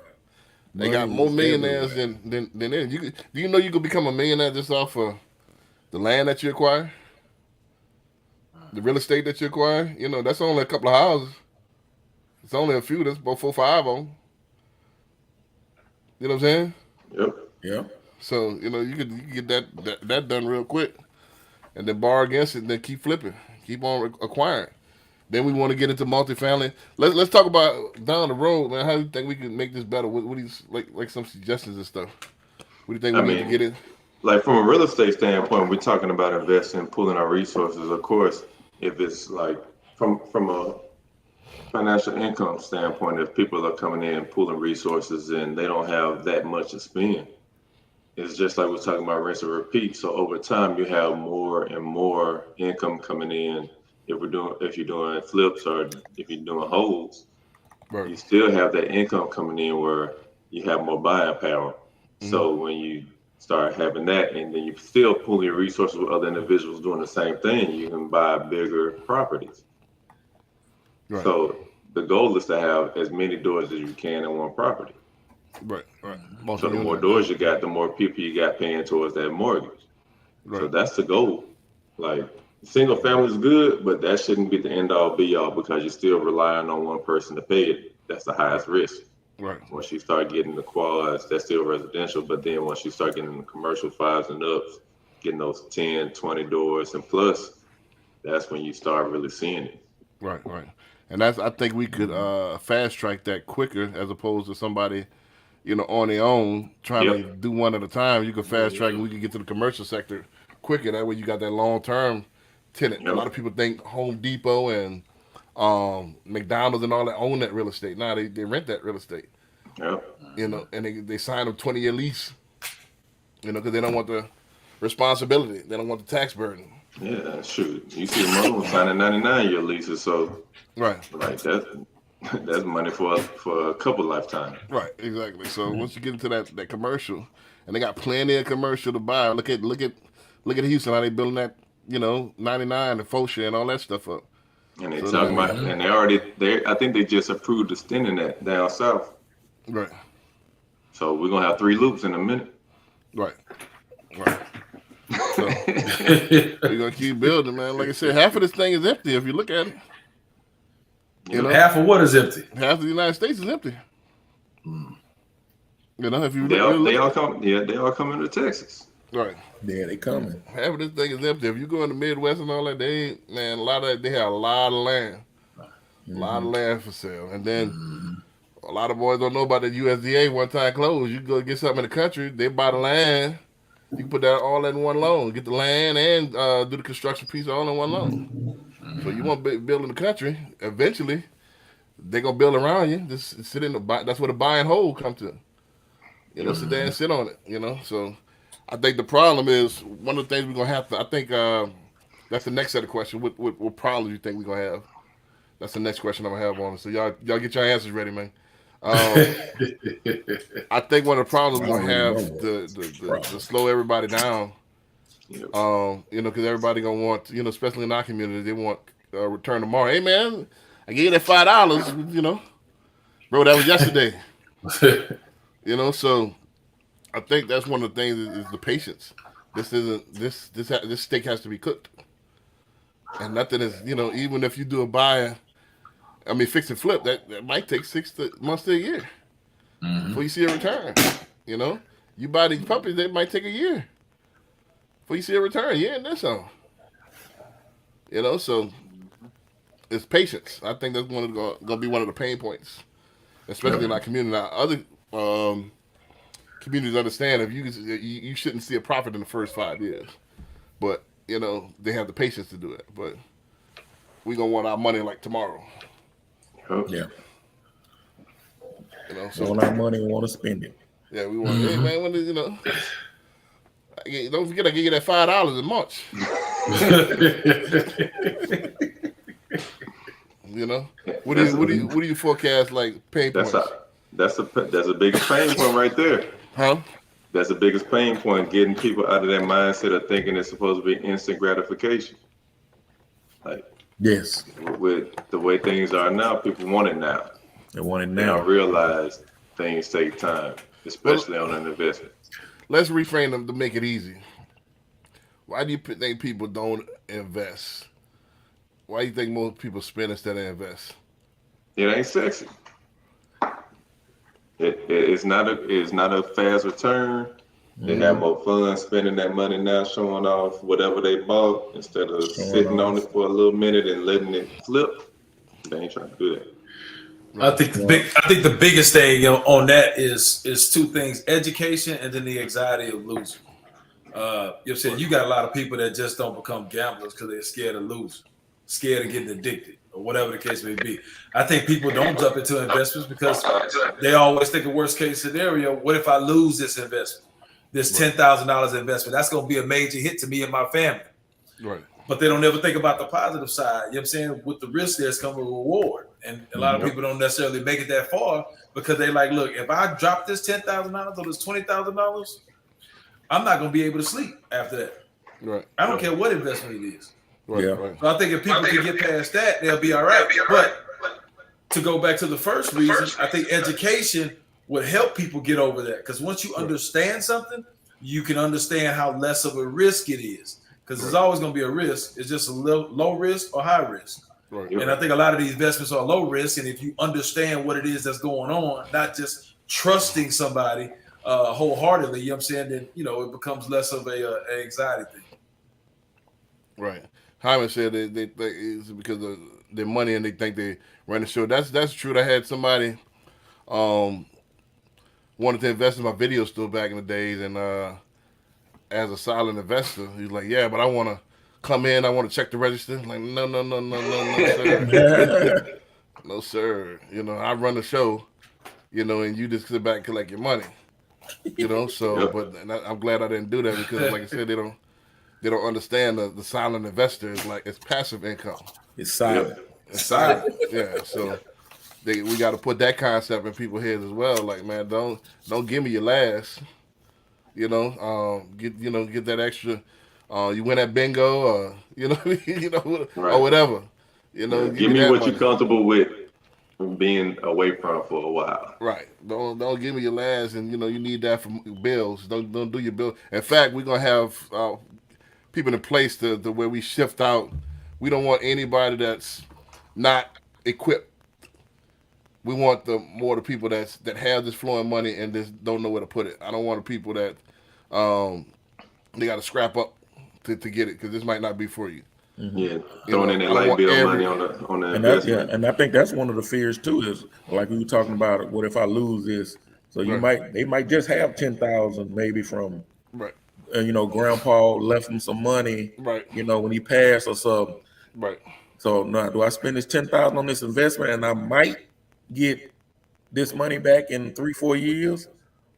they got
Money
more
is
millionaires
everywhere.
than there. Do you know you could become a millionaire just off of the land that you acquire, the real estate that you acquire? You know, that's only a couple of houses. It's only a few. There's about 4 or 5 of them. You know what I'm saying?
Yep.
Yeah.
So you could get that done real quick, and then borrow against it, and then keep flipping, keep on acquiring. Then we want to get into multifamily. Let's talk about down the road, man. How do you think we can make this better? What do you like some suggestions and stuff? What do you think we need to get in?
Like from a real estate standpoint, we're talking about investing, pulling our resources. Of course, if it's like from a financial income standpoint, if people are coming in pulling resources and they don't have that much to spend, it's just like we're talking about rinse and repeat. So over time, you have more and more income coming in. If you're doing flips or if you're doing holds,
Right.
you still have that income coming in where you have more buying power. Mm-hmm. So when you start having that, and then you still pull your resources with other individuals doing the same thing, you can buy bigger properties. Right. So the goal is to have as many doors as you can in one property.
Right.
So the more doors you got, the more people you got paying towards that mortgage. Right. So that's the goal. Like single family is good, but that shouldn't be the end all be all because you're still relying on one person to pay it. That's the highest risk.
Right.
Once you start getting the quads, that's still residential. But then once you start getting the commercial 5s and ups, getting those 10, 20 doors and plus, that's when you start really seeing it.
Right. And I think we could fast track that quicker as opposed to somebody, on their own trying to do one at a time. You could fast track and we could get to the commercial sector quicker. That way you got that long-term tenant. Yep. A lot of people think Home Depot and McDonald's and all that own that real estate. Now they rent that real estate.
Yep.
And they sign a 20-year lease. Because they don't want the responsibility. They don't want the tax burden.
Yeah, shoot. You see most of them signing 99-year leases, so like that's money for a couple lifetimes.
Right, exactly. So once you get into that commercial, and they got plenty of commercial to buy. Look at Houston, how they building that, 99 and Fosha and all that stuff up.
And they talking about, and I think they just approved extending that down south.
Right.
So we're gonna have 3 loops in a minute.
Right. So we're gonna keep building, man. Like I said, half of this thing is empty if you look at it.
Half of what is empty?
Half of the United States is empty. If you
they all come into Texas.
Right.
Yeah, they coming.
Half of this thing is empty. If you go in the Midwest and all that, they have a lot of land. A lot of land for sale. And then a lot of boys don't know about the USDA one time closed. You go get something in the country, they buy the land. You can put that all in one loan. Get the land and do the construction piece all in one loan. So you want to build in the country, eventually they're gonna build around you. Just sit in the buy. That's where the buy and hold come to. You know, sit there and sit on it. You know, so I think the problem is one of the things we're gonna have to. I think that's the next set of questions. What problems you think we're gonna have? That's the next question I'm gonna have on it. So y'all get your answers ready, man. I think one of the problems we're gonna have to slow everybody down. You know, because everybody gonna want, you know, especially in our community, they want return tomorrow. Hey, man, I gave you that $5. You know, bro, that was yesterday. You know, so I think that's one of the things is the patience. This steak has to be cooked, and nothing is, you know, even if you do a buy, I mean, fix and flip, that might take 6 months to a year before you see a return. You know, you buy these puppies, they might take a year before you see a return. Yeah, and then some. You know, so it's patience. I think that's going to be one of the pain points, especially in our community. Now, other communities understand if you shouldn't see a profit in the first 5 years, but you know they have the patience to do it. But we gonna want our money like tomorrow.
Yeah.
You know,
so want our money, we want to spend it.
Yeah, we want. Hey man, when you know, don't forget I give you that $5 in March. You know, what do you forecast like pain points?
That's the biggest pain point right there.
Huh?
That's the biggest pain point, getting people out of that mindset of thinking it's supposed to be instant gratification. Like,
yes,
with the way things are now, people want it now.
They want it now.
They don't realize things take time, especially on an investment.
Let's reframe them to make it easy. Why do you think people don't invest? Why do you think most people spend instead of invest?
It ain't sexy. It's not a fast return. They have more fun spending that money now, showing off whatever they bought instead of sitting on it for a little minute and letting it flip. They ain't trying to do that.
I think the biggest thing, you know, on that is 2 things: education and then the anxiety of losing. You're saying you got a lot of people that just don't become gamblers because they're scared of losing, scared of getting addicted, or whatever the case may be. I think people don't jump into investments because they always think of worst case scenario. What if I lose this investment? This $10,000 investment, that's going to be a major hit to me and my family.
Right.
But they don't ever think about the positive side. You know what I'm saying? With the risk, there's come a reward. And a lot of people don't necessarily make it that far because they like, look, if I drop this $10,000 or this $20,000, I'm not going to be able to sleep after that.
Right.
I don't care what investment it is.
Right.
Yeah.
Right.
So I think if people can get past that, they'll be all right. But to go back to the first reason, I think education would help people get over that. Because once you understand something, you can understand how less of a risk it is. Because there's always going to be a risk. It's just a low risk or high risk.
Right.
And I think a lot of these investments are low risk. And if you understand what it is that's going on, not just trusting somebody wholeheartedly, you know what I'm saying, then, you know, it becomes less of an anxiety thing.
Right. Hyman said they think it's because of their money and they think they run the show. That's true. I had somebody wanted to invest in my video store back in the days, and as a silent investor, he's like, "Yeah, but I want to come in. I want to check the register." I'm like, no, sir. No, sir. You know, I run the show. You know, and you just sit back and collect your money. You know, so but I'm glad I didn't do that because, like I said, they don't understand the silent investor is like it's passive income.
It's silent.
It's silent. Yeah. So we got to put that concept in people's heads as well. Like, man, don't give me your last. You know, get that extra. You win at bingo, or or whatever. You know,
give me what
money.
you're comfortable with being away from for a while.
Right. Don't give me your last, and you need that for bills. Don't do your bill. In fact, we're gonna have people in place to where we shift out. We don't want anybody that's not equipped. We want the people that have this flowing money and just don't know where to put it. I don't want the people that they got to scrap up to get it because this might not be for you.
Mm-hmm. Yeah, throwing in that light bill money on the investment.
And I think that's one of the fears too. Is like we were talking about. What if I lose this? So they might just have 10,000 maybe from
right.
Grandpa left him some money.
Right.
When he passed or something.
Right.
So now, do I spend this 10,000 on this investment, and I might get this money back in 3-4 years,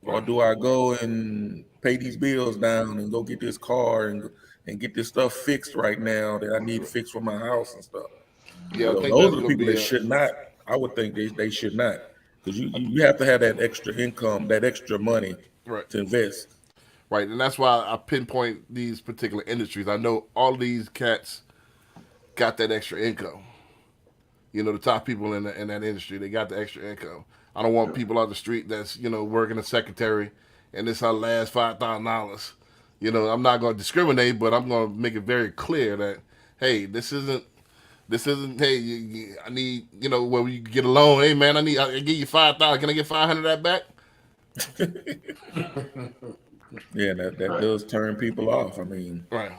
or do I go and pay these bills down and go get this car and get this stuff fixed right now that I need to fix for my house and stuff?
Yeah, I
So
think
those
that's
are the
gonna
people
be
that should not. I would think they should not, because you have to have that extra income, that extra money
right.
to invest.
Right, and that's why I pinpoint these particular industries. I know all these cats got that extra income. You know, the top people in that industry, they got the extra income. I don't want people out the street that's, you know, working a secretary and it's her last $5,000. You know, I'm not going to discriminate, but I'm going to make it very clear that, hey, this isn't. Hey, I need, you know, where you get a loan. Hey, man, I give you 5,000. Can I get 500 of that back?
Yeah, that does turn people off. I mean,
Right.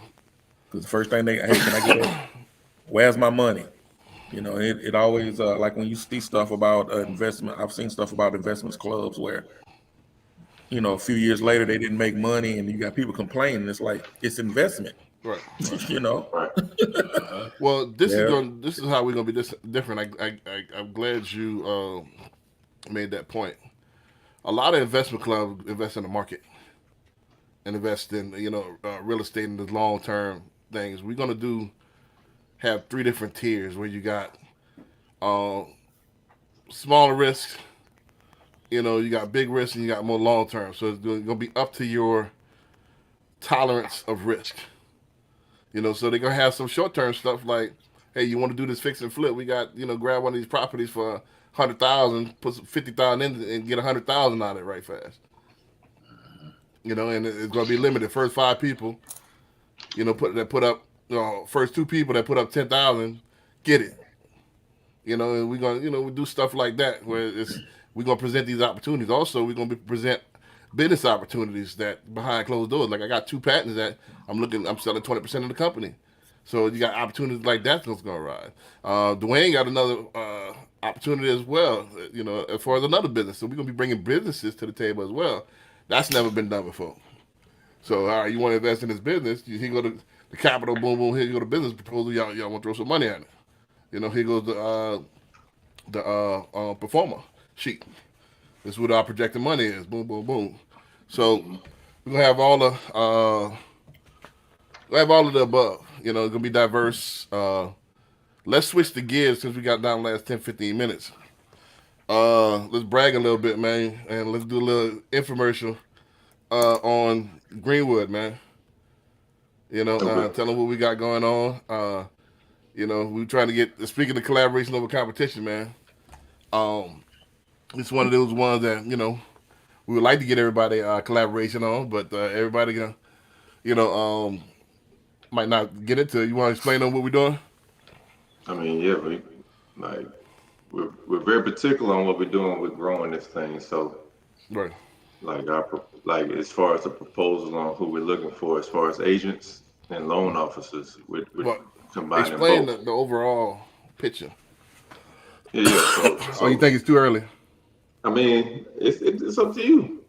because the first thing hey, can I get it? Where's my money? You know, it always like when you see stuff about investment. I've seen stuff about investments clubs where, you know, a few years later they didn't make money, and you got people complaining. It's like it's investment.
Right.
You know.
Right.
Well, this
Yeah.
is how we're gonna be different. I'm glad you made that point. A lot of investment clubs invest in the market and invest in, you know, real estate and the long term things. We're gonna have 3 different tiers where you got smaller risk, you know, you got big risk, and you got more long term. So it's gonna be up to your tolerance of risk. You know, so they're gonna have some short term stuff like, hey, you want to do this fix and flip? We got, you know, grab one of these properties for 100,000, put 50,000 in, and get 100,000 out of it right fast. You know, and it's gonna be limited. First 5 people, you know, put up, you know, first 2 people that put up 10,000, get it. You know, and we're gonna, you know, we do stuff like that where we're gonna present these opportunities. Also, we're gonna present business opportunities that behind closed doors. Like I got 2 patents that I'm selling 20% of the company. So you got opportunities like that that's gonna rise. Dwayne got another opportunity as well, you know, as far as another business. So we're gonna be bringing businesses to the table as well. That's never been done before. So all right, you want to invest in this business? Here go the capital, boom, boom. Here you go the business proposal. Y'all want to throw some money at it? You know, here goes the performer sheet. This is what our projected money is. Boom, boom, boom. So we're gonna have all of the above. You know, it's gonna be diverse. Let's switch the gears since we got down the last 10, 15 minutes. Let's brag a little bit, man, and let's do a little infomercial on Greenwood, man. You know, tell them what we got going on. You know, we're trying to get, speaking of collaboration over competition, man. It's one of those ones that, you know, we would like to get everybody collaboration on, but everybody, you know, might not get into it. You want to explain on what we're doing?
I mean, yeah, we're very particular on what we're doing with growing this thing. So,
Right.
like as far as the proposal on who we're looking for, as far as agents and loan officers, we're
Well,
combining
explain
both.
the overall picture.
Yeah.
So you think it's too early?
I mean, it's up to you.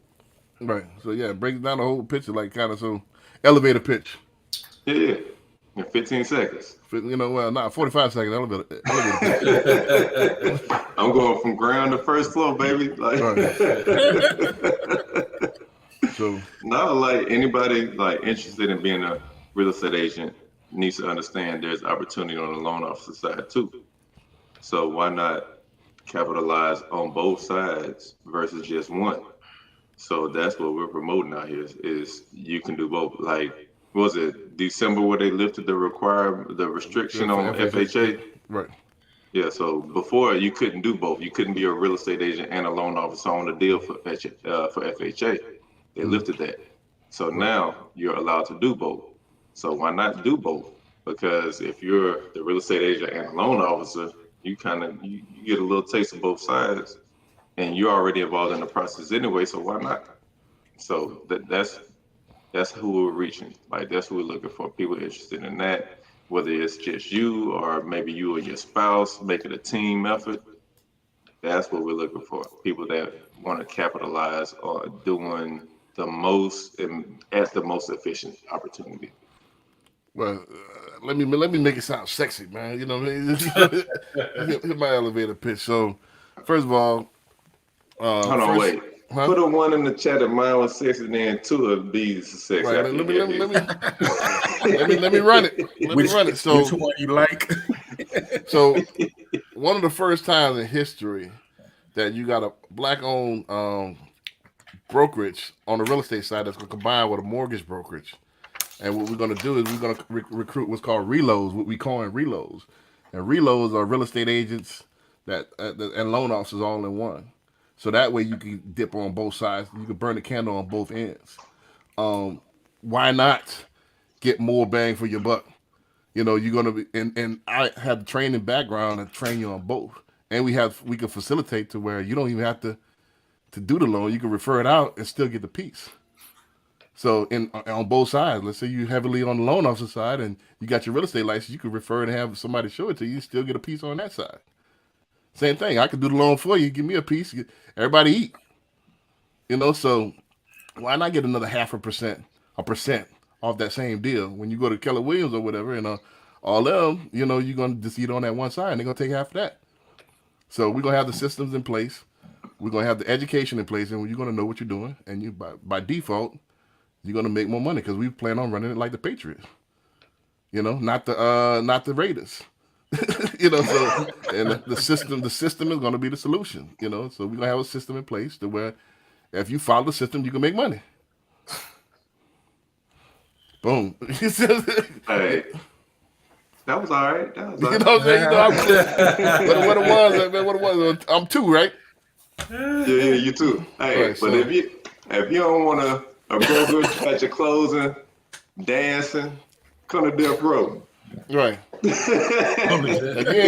Right. So yeah, break down the whole picture, like kind of so elevator pitch.
Yeah. In 15 seconds.
You know, well, not 45 second elevator pitch.
I'm going from ground to first floor, baby. Like,
So
not like anybody like interested in being a real estate agent needs to understand there's opportunity on the loan officer side too. So why not capitalize on both sides versus just one? So that's what we're promoting out here is you can do both. Like, was it December where they lifted the restriction on FHA?
Right.
Yeah, so before you couldn't do both. You couldn't be a real estate agent and a loan officer on the deal for FHA. They lifted that. So now you're allowed to do both. So why not do both? Because if you're the real estate agent and a loan officer, you get a little taste of both sides, and you're already involved in the process anyway. So why not? So that's who we're reaching. Like that's who we're looking for. People interested in that. Whether it's just you or maybe you and your spouse, make it a team effort. That's what we're looking for. People that want to capitalize on doing the most and at the most efficient opportunity.
Well, let me make it sound sexy, man. You know what I mean? Hit my elevator pitch. So First of all,
Hold on,
first,
wait.
huh?
Put a 1 in the chat if mine was sexy, and then 2 of these is sexy.
Right,
after
let
you
me
get
let me run it. Let me run it. So,
which one you like?
so one of the first times in history that you got a black-owned brokerage on the real estate side that's going to combine with a mortgage brokerage. And what we're going to do is we're going to recruit what's called reloads, what we call reloads. And reloads are real estate agents that and loan officers all in one. So that way you can dip on both sides. You can burn the candle on both ends. Why not get more bang for your buck? You know, you're gonna be, and I have the training background and train you on both. And we can facilitate to where you don't even have to do the loan. You can refer it out and still get the piece. So on both sides, let's say you heavily on the loan officer side and you got your real estate license, you could refer it and have somebody show it to you, still get a piece on that side. Same thing. I could do the loan for you, give me a piece, everybody eat. You know, so why not get another 0.5% off that same deal when you go to Keller Williams or whatever, and all of them, you know, you're gonna just eat on that one side and they're gonna take half of that. So we're gonna have the systems in place, we're gonna have the education in place, and you're gonna know what you're doing, and you by default, you're gonna make more money because we plan on running it like the Patriots. You know, not the Raiders. You know, so and the system is gonna be the solution, you know. So we're gonna have a system in place to where if you follow the system, you can make money. Boom.
Hey, that was all right. That was all
You
right.
know what I'm saying? You know, what it was, I'm 2, right?
Yeah, you too. Hey,
Right,
but
so-
if you don't want a brokerage at your closing, dancing, come to Death Row.
Right. If you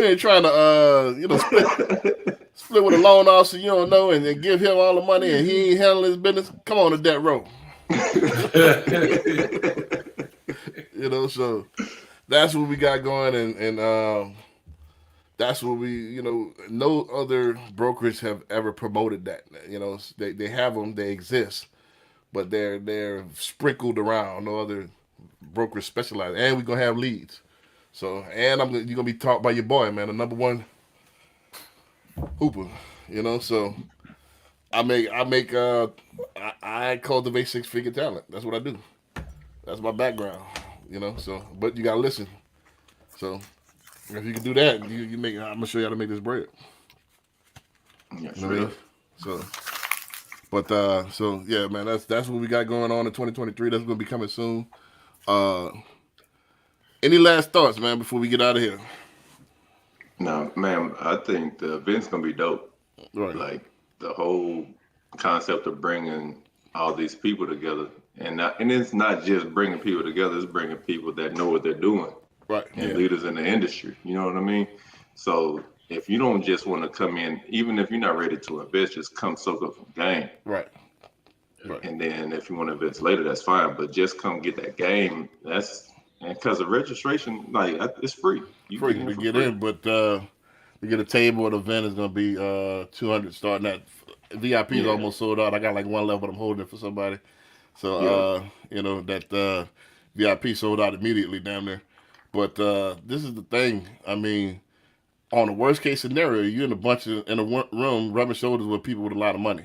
ain't trying to you know, split with a loan officer you don't know and then give him all the money and he ain't handling his business, come on to that row. You know, so that's what we got going, and that's what we, you know, no other brokerage have ever promoted that. You know, they have them, they exist, but they're sprinkled around. No other brokerage specialize, and we're gonna have leads. So, and you're gonna be taught by your boy, man, the number one hooper. You know, so I cultivate 6-figure talent. That's what I do. That's my background. You know, so but you gotta listen. So if you can do that, you make. I'm gonna show you how to make this bread.
Yeah,
You know what I mean? So, but so yeah, man, that's what we got going on in 2023. That's gonna be coming soon. Any last thoughts, man, before we get out of here?
No, man, I think the event's gonna be dope.
Right.
Like the whole concept of bringing all these people together, and it's not just bringing people together; it's bringing people that know what they're doing
Right.
and leaders in the industry. You know what I mean? So if you don't just want to come in, even if you're not ready to invest, just come soak up some game.
Right.
And then if you want to invest later, that's fine. But just come get that game. And because the registration, like it's free. You
Free
get in
to
for
get
free.
in, but to get a table at the event is gonna be $200 starting at. VIP is almost sold out. I got like one left, but I'm holding it for somebody. So you know that VIP sold out immediately down there. But this is the thing. I mean, on the worst case scenario, you're in a room rubbing shoulders with people with a lot of money.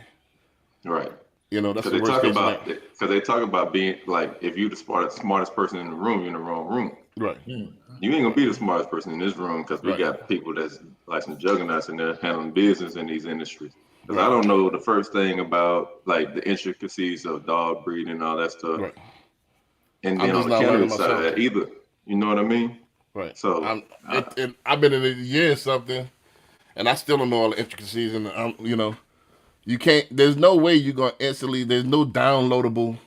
Right.
You know, that's the
Because
worst case scenario.
because they talk about being like, if you the smartest person in the room, you're in the wrong room.
Right.
You ain't gonna be the smartest person in this room because we
Right.
got people that's like some juggernauts in there handling business in these industries. Because
Right.
I don't know the first thing about like the intricacies of dog breeding and all that stuff.
Right.
And
I'm
then
just
on the
not learning
cannabis
myself.
side either. You know what I mean?
Right.
So
and I've been in a year or something, and I still don't know all the intricacies. And you know, you can't. There's no way you're gonna instantly. There's no downloadable.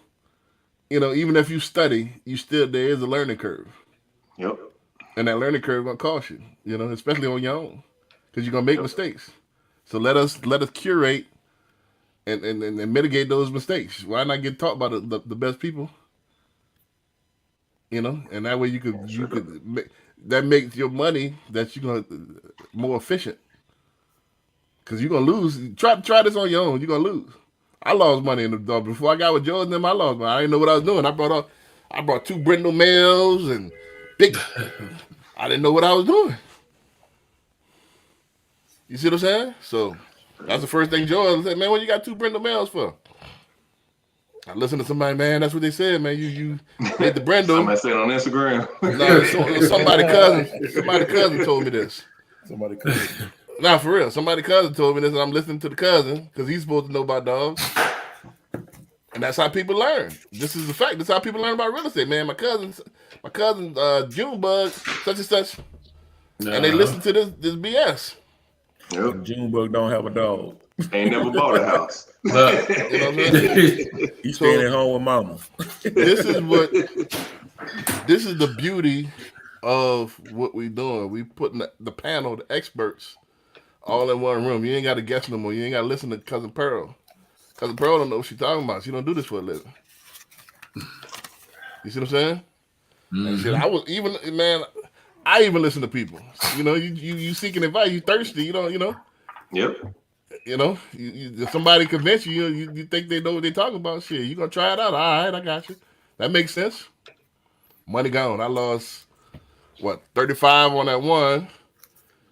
You know, even if you study, there is a learning curve,
yep.
and that learning curve gonna cost you. You know, especially on your own, because you're gonna make mistakes. So let us curate and mitigate those mistakes. Why not get taught by the best people? You know, and that way that makes your money that you're gonna more efficient. Cause you're gonna lose. Try this on your own. You're gonna lose. I lost money in the dog before I got with Jordan. Them I lost money. I didn't know what I was doing. I brought 2 Brindle males and big. I didn't know what I was doing. You see what I'm saying? So that's the first thing Joel said, man, what you got 2 Brenda Males for? I listened to somebody, man, that's what they said, man. You hit the Brenda.
Somebody said on Instagram.
No, somebody cousin told me this.
Somebody could.
Nah, for real. Somebody cousin told me this, and I'm listening to the cousin because he's supposed to know about dogs. And that's how people learn. This is the fact. This is how people learn about real estate, man. My cousin, Junebug, such and such, and they listen to this BS.
Yep.
Junebug don't have a dog.
Ain't never bought a house.
You know what I'm saying?
He's staying at home with mama.
This is the beauty of what we doing. We putting the panel, the experts, all in one room. You ain't got to guess no more. You ain't got to listen to Cousin Pearl. Cousin Pearl don't know what she's talking about. She don't do this for a living. You see what I'm saying? And shit, I even listen to people. You know, you seeking advice. You thirsty. You know.
Yep.
You know, if somebody convince you, you think they know what they talking about. Shit, you gonna try it out? All right, I got you. That makes sense. Money gone. I lost 35 on that one.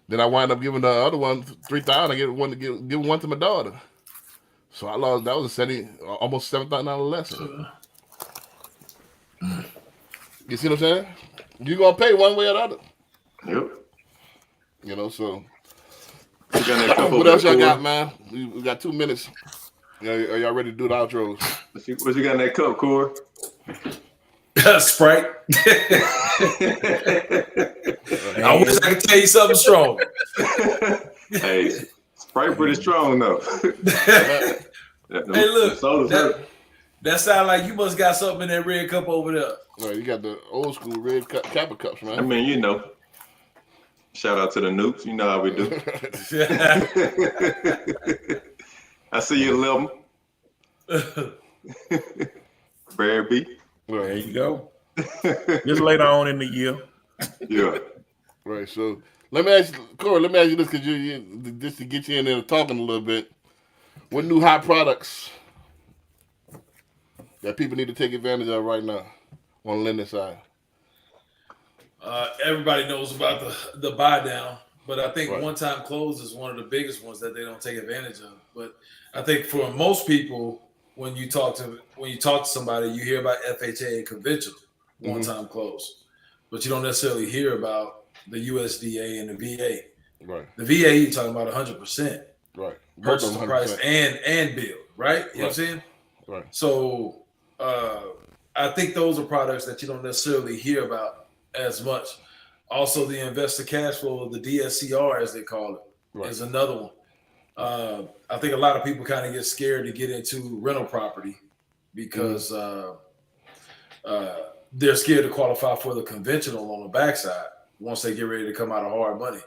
Then I wind up giving the other one $3,000. I give one to my daughter. So I lost. That was almost $7,000 lesson. You see what I'm saying? You gonna pay one way or the other.
Yep.
You know, so.
You got that cup
What
over
else
there,
y'all got,
Corey?
man? We got 2 minutes. Are y'all ready to do the outros?
What you got in that cup, Corey?
Sprite. I wish I could tell you something strong.
Hey, Sprite pretty strong though.
Hey, look, that sound like you must got something in that red cup over there.
All right, you got the old school red Kappa cups, man.
I mean, you know. Shout out to the Noops. You know how we do. I see you, 11. Barry B.
There you go. Just later on in the year.
Yeah.
Right. So let me ask you, Corey. Let me ask you this, because you just to get you in there talking a little bit. What new hot products that people need to take advantage of right now on the lending side?
Everybody knows about the buy down, but I think
Right.
one-time close is one of the biggest ones that they don't take advantage of. But I think for most people, when you talk to somebody, you hear about FHA and conventional one-time close, but you don't necessarily hear about the USDA and the VA.
Right.
The VA, you're talking about 100%
Right.
purchase
Both of them
price
100%.
and bill, right? You know what I'm saying?
Right.
So I think those are products that you don't necessarily hear about as much. Also, the investor cash flow, the DSCR as they call it, is another one. I think a lot of people kind of get scared to get into rental property because they're scared to qualify for the conventional on the backside once they get ready to come out of hard money.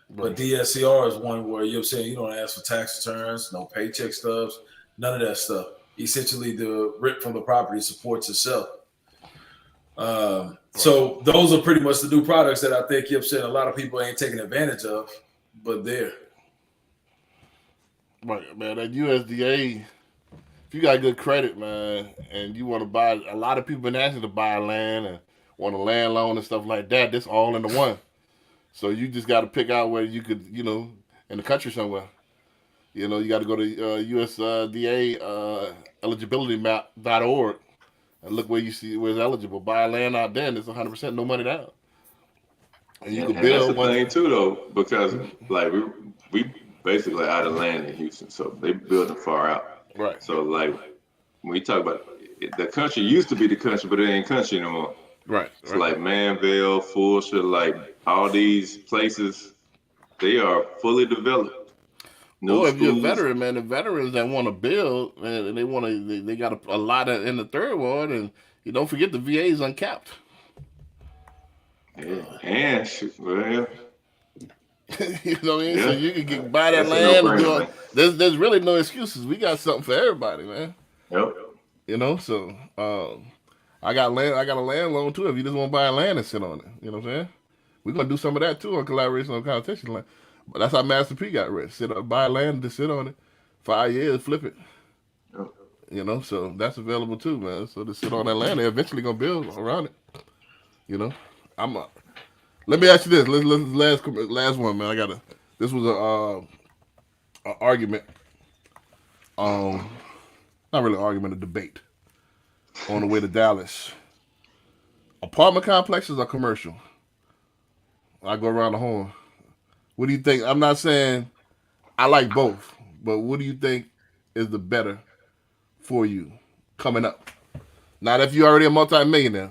But DSCR is one where you're saying you don't ask for tax returns, no paycheck stubs, none of that stuff. Essentially, the rent from the property supports itself. So those are pretty much the new products that I think you're saying a lot of people ain't taking advantage of, but they're.
Right, man. That USDA, if you got good credit, man, and you want to buy, a lot of people been asking to buy land and want a land loan and stuff like that. This all into one. So you just got to pick out where you could, in the country somewhere. You got to go to USDA eligibility.org and look where you see where's eligible. Buy land out there, and it's 100% no money down. And you can build
that's the thing too, though, because like we basically out of land in Houston, so they building far out.
Right.
So like when we talk about the country used to be the country, but it ain't country anymore.
Right.
So like Manville, Fulshire, like all these places, they are fully developed.
Or if you're a veteran, man, the veterans that want to build, and they got a lot in the third ward, and you don't forget the VA is uncapped.
Yeah, and well,
You know what I mean?
Yeah.
So you can buy that
That's a
land. And
no-brainer,
there's really no excuses. We got something for everybody, man.
Yep.
So I got land. I got a land loan too. If you just want to buy land and sit on it, you know what I'm saying? We're gonna do some of that too on collaboration on competition land. But that's how Master P got rich. Buy land to sit on it, 5 years, flip it.
Yep.
So that's available too, man. So to sit on that land, they're eventually gonna build around it. Let me ask you this. Last one, man. This this was a argument, not really an argument, a debate on the way to Dallas. Apartment complexes or commercial? I go around the horn. What do you think? I'm not saying I like both, but what do you think is the better for you coming up? Not if you're already a multi-millionaire,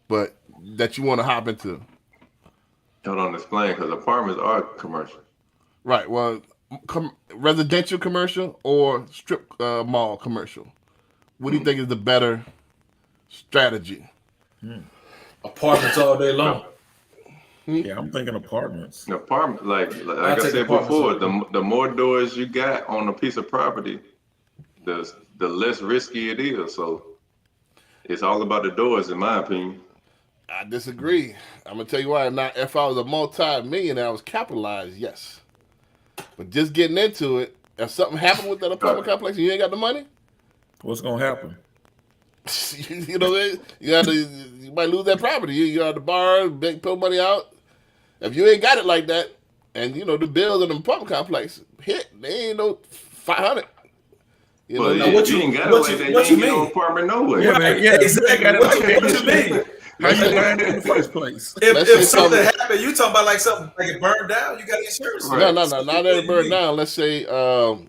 but that you want to hop into.
Hold on, explain, because apartments are commercial.
Right. Well, residential commercial or strip mall commercial? What do you think is the better strategy?
Apartments all day long.
Yeah, I'm thinking apartments.
An apartment, like
I'll
I
take
said
apartments
before, the more doors you got on a piece of property, the less risky it is. So it's all about the doors, in my opinion.
I disagree. I'm gonna tell you why. Not if I was a multi-millionaire, I was capitalized, yes. But just getting into it, if something happened with that apartment complex and you ain't got the money,
What's gonna happen?
you know, you might lose that property. You got to borrow, pull money out. If you ain't got it like that, and you know the bills in the apartment complex hit, they ain't no 500. You know,
But
now,
if you ain't got it like that, you ain't get no apartment nowhere.
Yeah, man, yeah,
Exactly. What you mean?
How you land in the first place?
Let's say
If something
something-
happened, you talking about like something like it burned down, you got insurance.
Right.
no, not that it burned down. Let's say,
So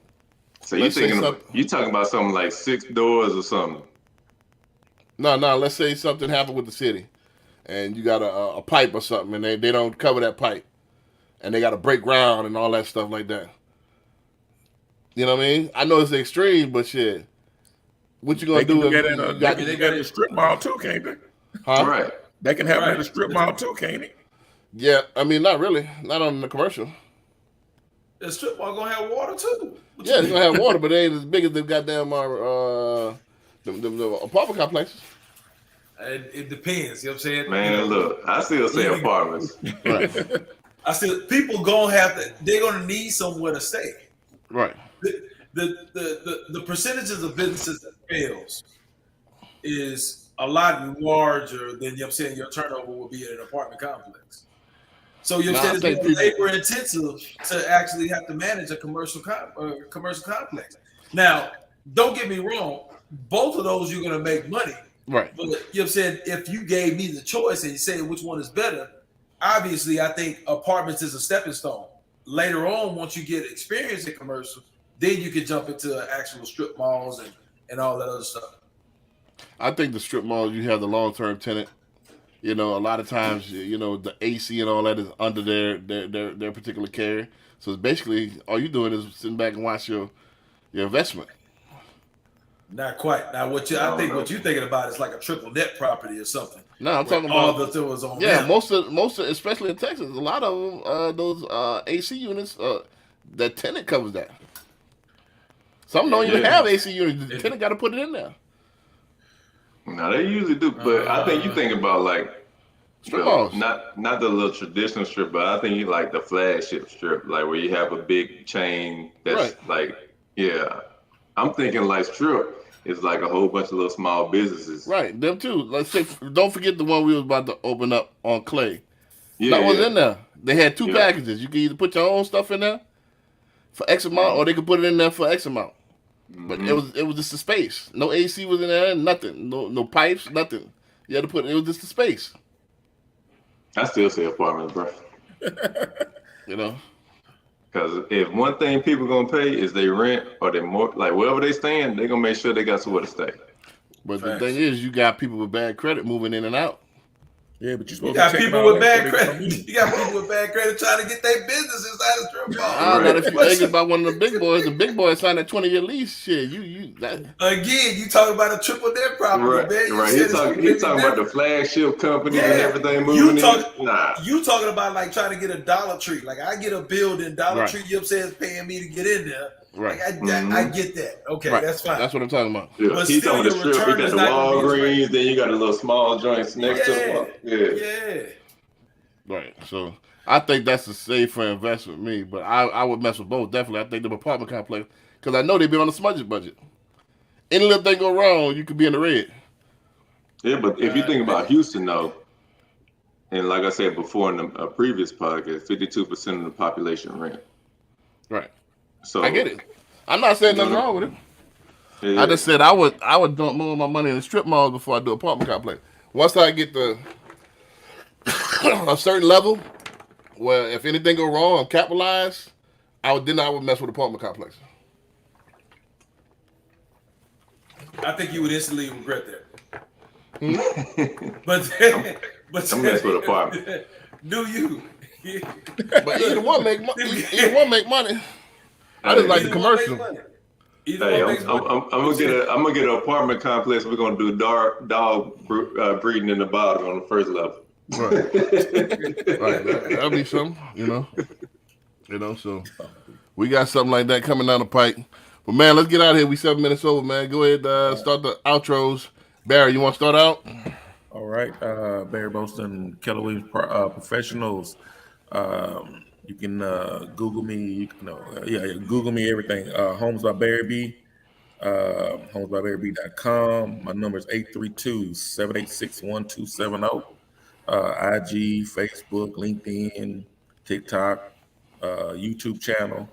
you
Let's say
thinking
something-
you talking about something like 6 doors or something.
no, let's say something happened with the city, and you got a pipe or something, and they don't cover that pipe, and they got to break ground and all that stuff like that. You know what I mean? I know it's extreme, but shit, what you gonna
They can
do?
do
If
that
you
they
got-
can do that in a strip mall too, can't they?
huh?
Right.
They can have that in a
Right.
strip mall too, can't they?
Yeah, I mean, not really, not on the commercial.
The strip mall gonna have water too. What you
Yeah, they're
mean?
gonna have water, but they ain't as big as the goddamn the apartment complexes.
It depends. You know what I'm saying?
Man,
You know,
look, I still say apartments.
Right,
I still people gonna have to. They're gonna need somewhere to stay.
right.
The percentages of businesses that fails is a lot larger than, you know what I'm saying, your turnover will be in an apartment complex. So you're
Nah, I
saying it's
think
more labor intensive to actually have to manage a commercial complex. Now, don't get me wrong, both of those you're gonna make money.
Right.
But you know what I'm saying, if you gave me the choice and you say which one is better, obviously I think apartments is a stepping stone. Later on, once you get experience in commercial, then you can jump into actual strip malls and all that other stuff.
I think the strip malls, you have the long-term tenant. You know, a lot of times, you know, the AC and all that is under their particular care. So it's basically all you doing is sitting back and watch your investment.
Not quite. Now, what you're thinking about is like a triple net property or something.
No, I'm
where
talking
all
about
the was on
yeah,
them.
most of especially in Texas, a lot of them, those AC units, that tenant covers that. Some don't even
Yeah.
have AC units. The tenant got to put it in there.
No, they usually do, but I think you think about like
Strip malls.
not the little traditional strip, but I think you like the flagship strip, like where you have a big chain that's
Right.
like, yeah. I'm thinking like strip is like a whole bunch of little small businesses.
Right, them too. Let's say, don't forget the one we was about to open up on Clay.
Yeah,
That was
yeah.
in there. They had two
Yeah.
packages. You can either put your own stuff in there for X amount, or they could put it in there for X amount. But
Mm-hmm.
it was just a space. No AC was in there. Nothing. No pipes. Nothing. You had to put. It was just a space.
I still say apartments, bro.
You know.
Because if one thing people gonna pay is they rent or they more like wherever they staying, they gonna make sure they got somewhere to stay.
But the
Facts.
thing is, you got people with bad credit moving in and out.
Yeah, but you're
You
supposed
got
to check
people
all
with
that
bad
before they come
credit.
in.
You got people with bad credit trying to get their business inside the strip mall.
Not if you
What's-
thinking about one of the big boys. The big boys signed a 20-year lease. Shit, that.
Again, you talking about a triple net property,
Right,
man. You
right.
said
He
it's
talking
completely
about the
different.
flagship companies
Yeah.
and everything
You
moving
talk-
in. Nah.
You talking about like trying to get a Dollar Tree. Like I get a building, Dollar
Right.
Tree, you know what I'm saying, is paying me to get in there.
Right.
Like, I get that. Okay,
Right.
that's fine.
That's what I'm talking about.
Yeah,
But
he's
still,
talking about the
your
strip. You
return
got
is
the
not gonna be as
Walgreens, then you got the little small joints next to
Yeah.
it. Yeah.
Yeah.
Right. So I think that's a safer investment, me. But I would mess with both. Definitely. I think the apartment complex, because I know they be on a smudge budget. Any little thing go wrong, you could be in the red.
Yeah, but if you think about Houston though, And like I said before in a previous podcast, 52% of the population rent.
Right.
So
I get it. I'm not saying
you
nothing
know,
wrong with it.
yeah,
I just said I would dump more of my money in the strip malls before I do apartment complex. Once I get the a certain level where if anything go wrong, I'm capitalized, I would mess with apartment complexes.
I think you would instantly regret that.
Hmm?
But
I'm messing with apartment.
do you?
But either one make money. I just like the
Either one makes
commercial.
money. Either
Hey,
one
I'm,
makes
I'm,
money.
I'm gonna get an apartment complex. We're gonna do dog breeding in the bottom on the first level.
Right. Right. That'll be something, So we got something like that coming down the pike. But man, let's get out of here. We 7 minutes over, man. Go ahead, start the outros. Barry, you want to start out?
All right, Barry Boston, Keller Williams Professionals. You can Google me. Google me everything. Homes by Barry B. homesbybarryb.com. My number is 832-786-1270. IG, Facebook, LinkedIn, TikTok, YouTube channel.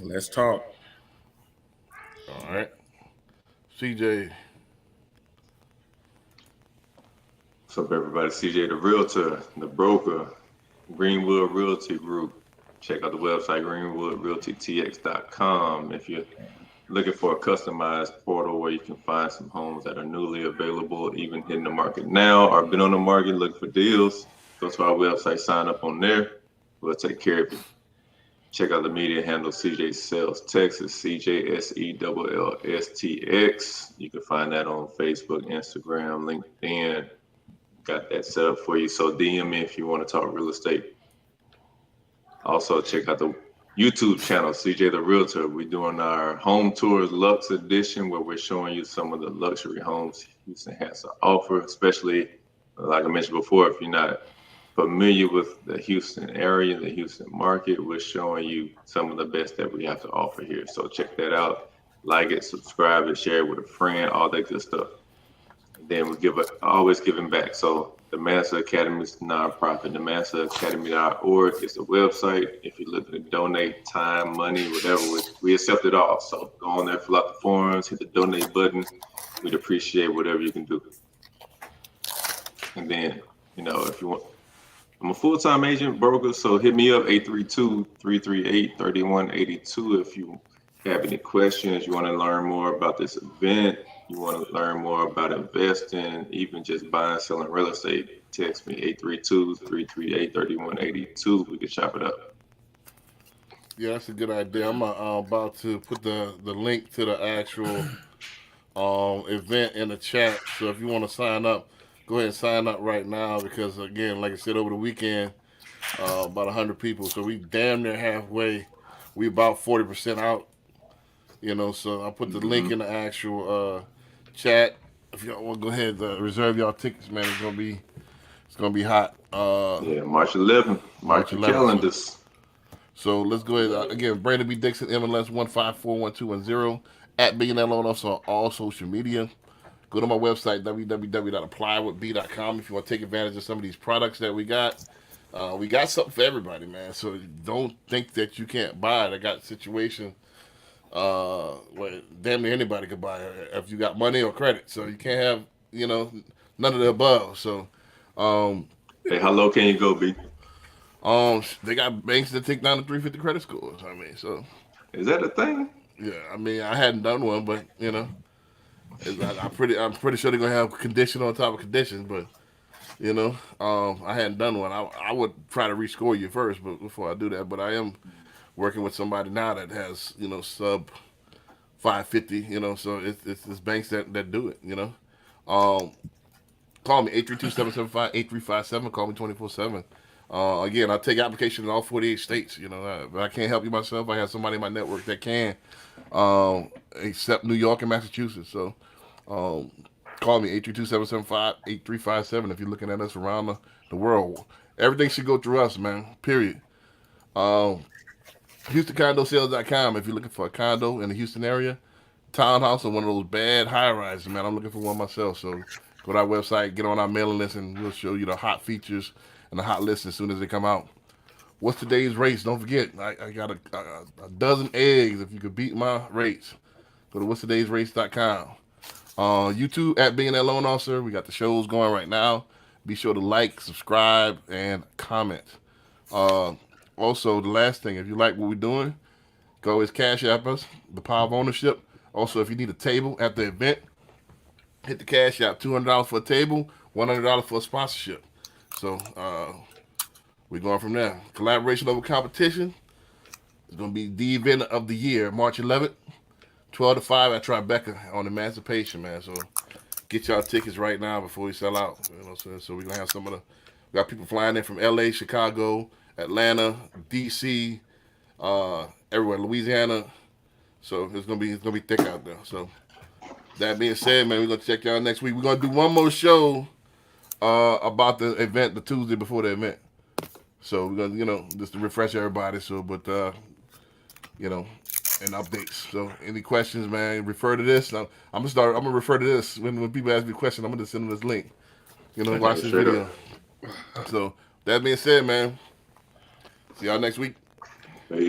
Let's talk.
All right. CJ.
What's up, everybody? CJ, the realtor, the broker, Greenwood Realty Group. Check out the website, greenwoodrealtytx.com. If you're looking for a customized portal where you can find some homes that are newly available, even hitting the market now, or been on the market looking for deals, go to our website, sign up on there. We'll take care of you. Check out the media handle, CJ Sales Texas, CJSELLSTX. You can find that on Facebook, Instagram, LinkedIn. Got that set up for you. So DM me if you want to talk real estate. Also, check out the YouTube channel, CJ the Realtor. We're doing our home tours Lux edition where we're showing you some of the luxury homes Houston has to offer, especially, like I mentioned before, if you're not familiar with the Houston area, the Houston market, we're showing you some of the best that we have to offer here. So check that out. Like it, subscribe it, share it with a friend, all that good stuff. Then we always giving back. So the Master Academy is a nonprofit. The masteracademy.org is the website. If you're looking to donate time, money, whatever, we accept it all. So go on there, fill out the forms, hit the donate button. We'd appreciate whatever you can do. And then, if you want, I'm a full-time agent broker, so hit me up, 832-338-3182 if you have any questions, you want to learn more about this event, you want to learn more about investing, even just buying, selling real estate, text me 832-338-3182. We can chop it up.
Yeah, that's a good idea. I'm about to put the link to the actual event in the chat. So if you want to sign up, go ahead and sign up right now because, again, like I said, over the weekend, about 100 people. So we damn near halfway. We about 40% out. So I put the link in the actual chat. If y'all want to go ahead and reserve y'all tickets, man, it's gonna be hot.
March 11th. March 11th. Calendars.
So let's go ahead. Again, Brandon B. Dixon, MLS 1541210 at Billionaire Loan Officer on all social media. Go to my website, www.applywithb.com, if you want to take advantage of some of these products that we got. We got something for everybody, man. So don't think that you can't buy it. I got a situation where damn near anybody could buy it if you got money or credit. So you can't have, none of the above. So,
hey, how low can you go, B?
They got banks that take down to 350 credit scores. So.
Is that a thing?
Yeah, I hadn't done one, but I'm pretty sure they're gonna have condition on top of condition, but I hadn't done one. I would try to rescore you first, but before I do that, but I am working with somebody now that has sub 550. So it's banks that do it. Call me 832-775-8357. Call me 24/7. Again, I take applications in all 48 states. But I can't help you myself. I have somebody in my network that can, except New York and Massachusetts. So, call me 832-775-8357 if you're looking at us around the world. Everything should go through us, man. Period. HoustonCondoSales.com if you're looking for a condo in the Houston area, townhouse or one of those bad high rises, man. I'm looking for one myself. So Go to our website, get on our mailing list, and we'll show you the hot features and the hot lists as soon as they come out. What's today's race? Don't forget, I got a dozen eggs if you could beat my rates. Go to whatstodaysrace.com. YouTube at Being That Loan Officer. We got the shows going right now. Be sure to like, subscribe, and comment. Also, the last thing, if you like what we're doing, go always Cash App us, the Power of Ownership. Also, if you need a table at the event, hit the Cash App, $200 for a table, $100 for a sponsorship. So we're going from there. Collaboration over competition. It's going to be the event of the year, March 11th, 12 to 5 at Tribeca on Emancipation, man. So get y'all tickets right now before we sell out. You know what I'm saying? So we're going to have we got people flying in from LA, Chicago, Atlanta, DC, everywhere, Louisiana. So it's gonna be thick out there. So that being said, man, we're gonna check y'all next week. We're gonna do one more show about the event, the Tuesday before the event. So we're gonna, just to refresh everybody. So, but and updates. So any questions, man, refer to this. Now, I'm gonna refer to this when people ask me questions. I'm gonna just send them this link. Watch this video. So that being said, man, see y'all next week.